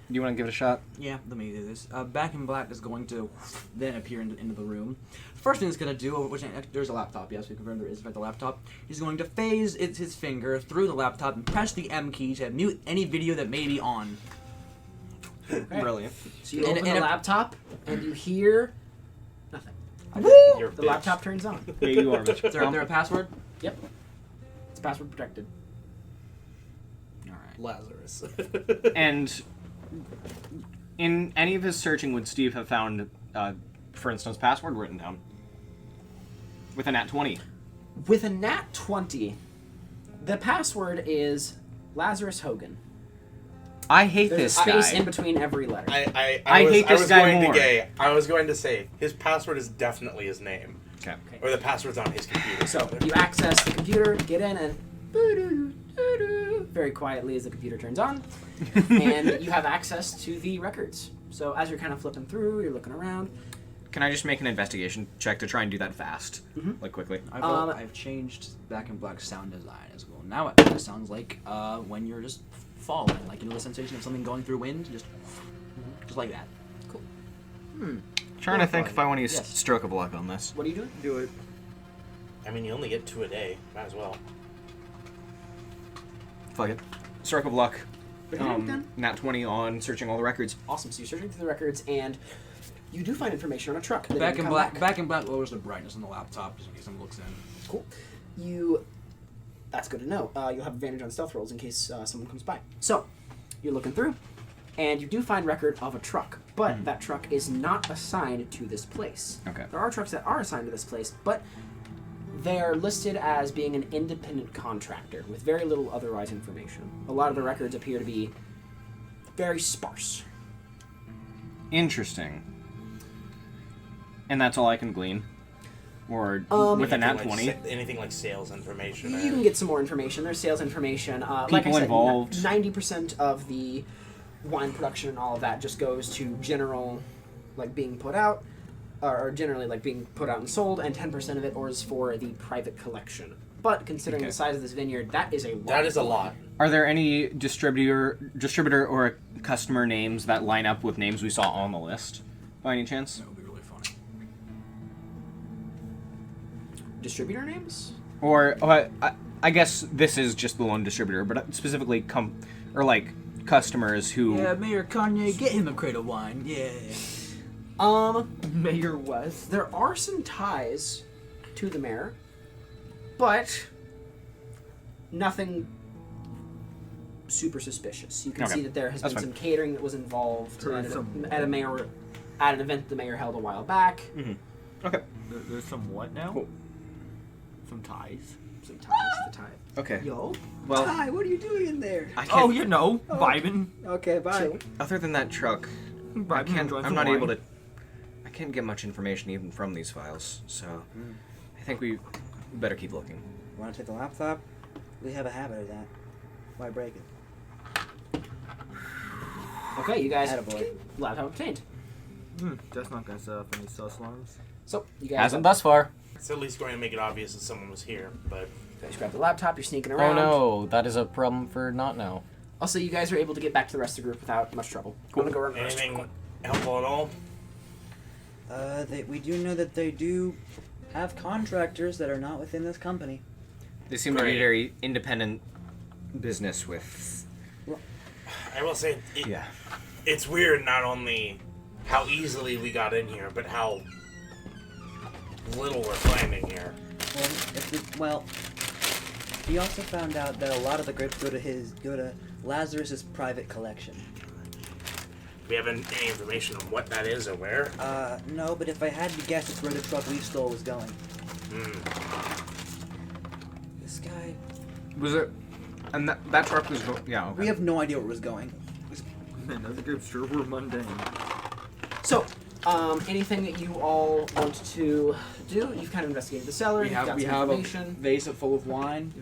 Do you want to give it a shot? Yeah, let me do this. Back in Black is going to then appear into the room. First thing he's going to do, which there's a laptop, yes, we confirm there is in fact a laptop. He's going to phase his finger through the laptop and press the M key to mute any video that may be on. Okay. Brilliant. So you And- open and the a- laptop, and you hear nothing. You're a The bitch. laptop turns on. Yeah, you are. Is there a password? Yep. It's password protected. Alright. Lazarus. And in any of his searching, would Steve have found, for instance, password written down? With a nat 20. With a nat 20, the password is Lazarus Hogan. I hate There's this a space guy. in between every letter. I was, hate this was guy going more. I was going to say his password is definitely his name, Okay. or the password's on his computer. So you access the computer, get in, and boo-doo-doo-doo, very quietly as the computer turns on, and you have access to the records. So as you're kind of flipping through, you're looking around. Can I just make an investigation check to try and do that fast? Like, quickly? I've changed Back in Black sound design as well. Now it kind of sounds like when you're just falling, like you know the sensation of something going through wind, just like that. Cool. Trying to think if I want to use Yes. stroke of luck on this. What are you doing? Do it. I mean, you only get 2 a day. Might as well. Fuck it. Stroke of luck. Done. Nat 20 on searching all the records. Awesome. So you're searching through the records, and you do find information on a truck. that Back didn't in come Black, back. Back in Black lowers the brightness on the laptop just in case someone looks in. Cool. That's good to know. You'll have advantage on stealth rolls in case someone comes by. So, you're looking through, and you do find record of a truck, but that truck is not assigned to this place. Okay. There are trucks that are assigned to this place, but they're listed as being an independent contractor with very little otherwise information. A lot of the records appear to be very sparse. Interesting. And that's all I can glean? Or with a Anything nat like 20? anything like sales information. You can get some more information. There's sales information. Like I People said, involved. 90% of the wine production and all of that just goes to general, like being put out. are generally like being put out and sold, and 10% of it is for the private collection. But considering the size of this vineyard, that is a lot. That is a lot. Are there any distributor or customer names that line up with names we saw on the list, by any chance? That would be really funny. Distributor names? Or I guess this is just the lone distributor, but specifically customers who. Yeah, Mayor Kanye, get him a crate of wine. Yeah. Mayor West. There are some ties to the mayor, but nothing super suspicious. You can see that there has been some catering that was involved at an event the mayor held a while back. Mm-hmm. Okay. There's some what now? Cool. Some ties. Some ties to the tie. Okay. Yo. Well, Hi, what are you doing in there? I can't. Oh, you know, vibing. Okay, bye. Chill. Other than that truck, I Vibing, can't. enjoying I'm some not wine. able to. I can't get much information even from these files, so I think we better keep looking. Want to take the laptop? We have a habit of that. Why break it? Okay, you guys. Attaboy. Laptop obtained. That's not gonna set up any sus alarms. So you guys. Hasn't thus far. It's at least going to make it obvious that someone was here, but You guys grab the laptop. You're sneaking Oh around. no, that is a problem for not now. Also, you guys are able to get back to the rest of the group without much trouble. Cool. I'm gonna go reverse. anything helpful at all? We do know that they do have contractors that are not within this company. They seem to be Great. very independent business with. I will say, it's weird not only how easily we got in here, but how little we're finding here. Well, he also found out that a lot of the grapes go to Lazarus's private collection. We haven't any information on what that is or where. No, but if I had to guess, it's where the truck we stole was going. This guy. Was it? And that truck was. Yeah. Okay. We have no idea where it was going. Man, those groups sure were mundane. So, anything that you all want to do? You've kind of investigated the cellar. You've got some information. vase full of wine.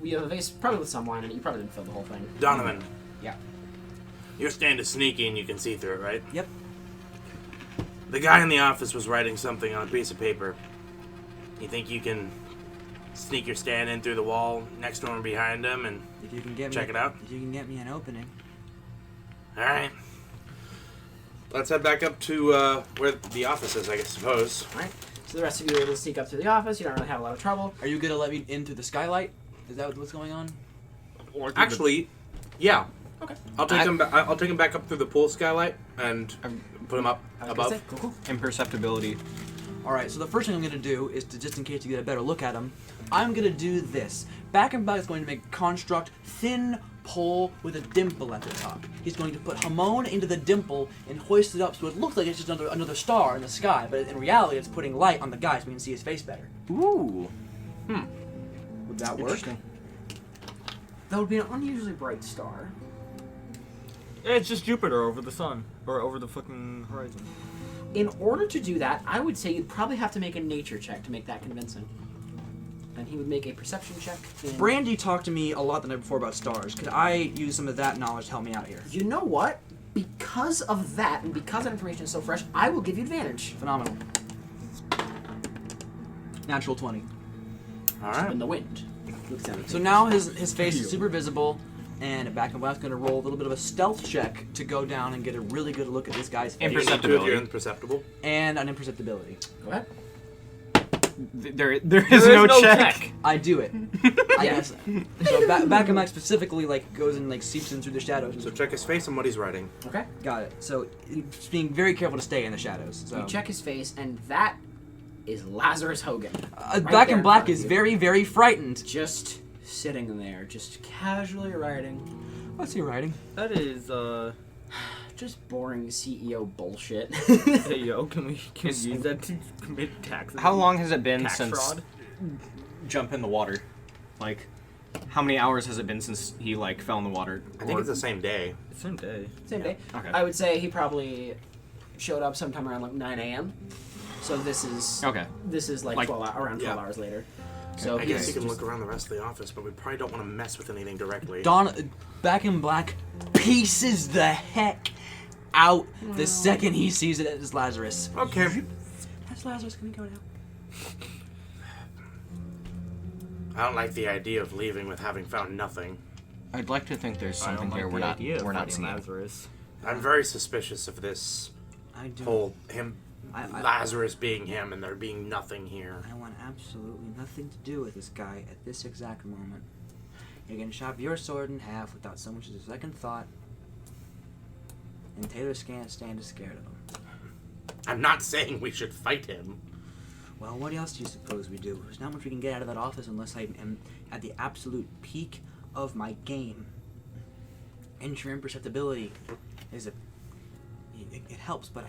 We have a vase, probably with some wine in it. You probably didn't fill the whole thing. Donovan. Yeah. Your stand is sneaky and you can see through it, right? Yep. The guy in the office was writing something on a piece of paper. You think you can sneak your stand in through the wall next to him or behind him and If you can get check it out? If you can get me an opening. Alright. Let's head back up to where the office is, I suppose. Alright. So the rest of you are able to sneak up to the office. You don't really have a lot of trouble. Are you gonna let me in through the skylight? Is that what's going on? Actually, yeah. Okay. I'll take him. I'll take him back up through the pool skylight and put him up above. Cool. Imperceptibility. Alright, so the first thing I'm gonna do is to, just in case you get a better look at him, I'm gonna do this. Back and Back is going to make construct thin pole with a dimple at the top. He's going to put Hamon into the dimple and hoist it up so it looks like it's just another star in the sky, but in reality it's putting light on the guy so we can see his face better. Ooh. Would that work? That would be an unusually bright star. It's just Jupiter over the sun. Or over the fucking horizon. In order to do that, I would say you'd probably have to make a nature check to make that convincing. And he would make a perception check. Brandy talked to me a lot the night before about stars. Could I use some of that knowledge to help me out here? You know what? Because of that, and because that information is so fresh, I will give you advantage. Phenomenal. Natural 20. All In the wind. So now his face is super visible, and Back and Black's going to roll a little bit of a stealth check to go down and get a really good look at this guy's face. Imperceptibility. You're imperceptible. And an imperceptibility. Go ahead. There is no check. I do it. I guess. So Back and Black specifically goes and seeps in through the shadows. So check his face and what he's writing. Okay. Got it. So just being very careful to stay in the shadows. So You check his face, and that is Lazarus Hogan. Back there and in Black front of is you. very, very frightened. Just sitting there, just casually writing. What's he writing? That is, Just boring CEO bullshit. hey yo, can we use that to commit tax? How long has it been tax since fraud? jump in the water? How many hours has it been since he fell in the water? I think it's the same day. Same day. Same day. Okay. I would say he probably showed up sometime around 9 a.m. So this is Okay. This is 12 around 12 hours later. So I guess he's you can just- look around the rest of the office, but we probably don't want to mess with anything directly. Back in Black pieces the heck out the second he sees it as Lazarus. Okay. Yes, Lazarus, can we go now? I don't like the idea of leaving with having found nothing. I'd like to think there's something there we're not seeing. Lazarus. I'm very suspicious of this I do. whole I- Lazarus being him and there being nothing here. I want absolutely nothing to do with this guy at this exact moment. You're gonna chop your sword in half without so much as a second thought. And Taylor can't stand is scared of him. I'm not saying we should fight him. Well, what else do you suppose we do? There's not much we can get out of that office unless I am at the absolute peak of my game. Enter imperceptibility is it helps, but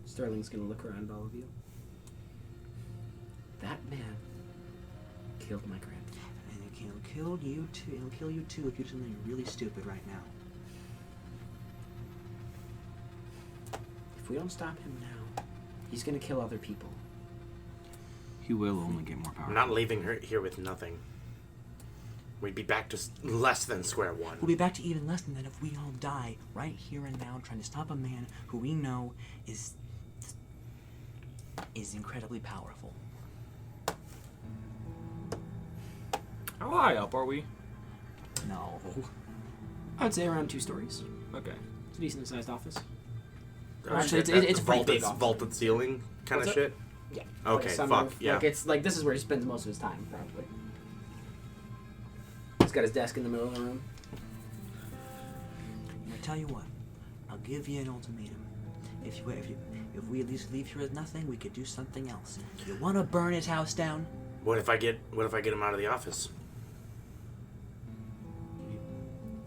Sterling's gonna look around at all of you. That man killed my grandfather. and it'll kill you too. It'll kill you too if you do something really stupid right now. If we don't stop him now, he's gonna kill other people. He will only get more I'm power. not leaving her here with nothing. We'd be back to less than square one. We'll be back to even less than that if we all die right here and now trying to stop a man who we know is incredibly powerful. How high up are we? No. I would say around 2 stories. Okay. It's a decent sized office. Oh, Actually, shit, it's a pretty big office. vaulted ceiling kind of What's shit. Yeah. Okay, Like a sunroof. fuck, yeah. Like it's like this is where he spends most of his time, probably. He's got his desk in the middle of the room. I tell you what, I'll give you an ultimatum. If we at least leave here with nothing, we could do something else. You want to burn his house down? What if I get him out of the office?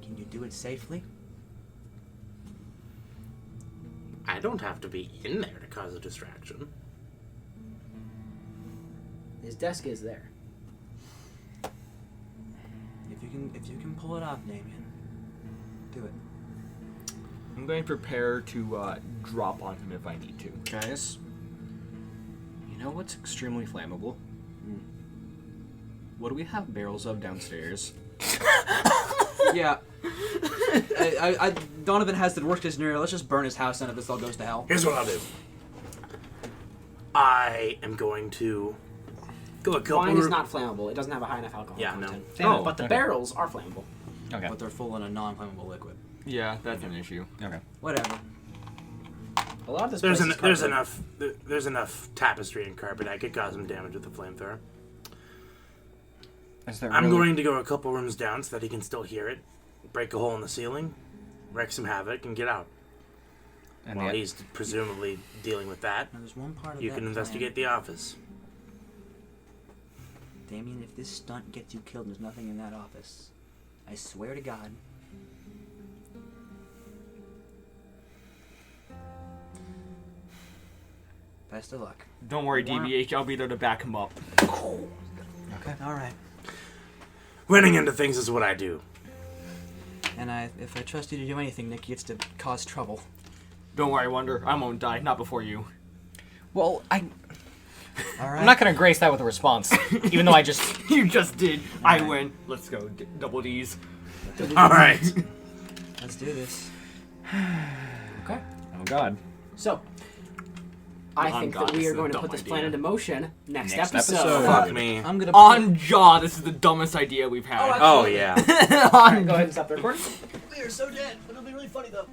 Can you do it safely? I don't have to be in there to cause a distraction. His desk is there. If you can pull it off, Damien, do it. I'm going to prepare to drop on him if I need to. Guys, you know what's extremely flammable? What do we have barrels of downstairs? Yeah. Donovan has the worst case scenario. Let's just burn his house down if this all goes to hell. Here's what I'll do. I am going to go a couple. Wine is not flammable. It doesn't have a high enough alcohol Yeah, no. content. Oh, But the okay. barrels are flammable. Okay. But they're full in a non-flammable liquid. Yeah, that's an issue. Okay. Whatever. A lot of this There's place is carpet. there's enough tapestry and carpet. I could cause some damage with the flamethrower. Is there I'm really- going to go a couple rooms down so that he can still hear it. Break a hole in the ceiling, wreak some havoc, and get out. And While the- he's presumably dealing with that, Now there's one part of you that can plan. investigate the office. Damien, if this stunt gets you killed and there's nothing in that office, I swear to God. Best of luck. Don't worry, DBH. I'll be there to back him up. Okay. All right. Running into things is what I do. And if I trust you to do anything, Nick, it's to cause trouble. Don't worry, Wonder. I won't die. Not before you. Well, All right. I'm not gonna grace that with a response, even though I just. You just did. I win. Let's go. Double D's. All right. Let's do this. Okay. Oh God. So, I On think God, that we this are is a going to dumb put this idea. plan into motion next Next episode. episode. Fuck me. I'm gonna. On Jaw, this is the dumbest idea we've had. Oh yeah. Go ahead and stop the recording. We are so dead, but it'll be really funny though.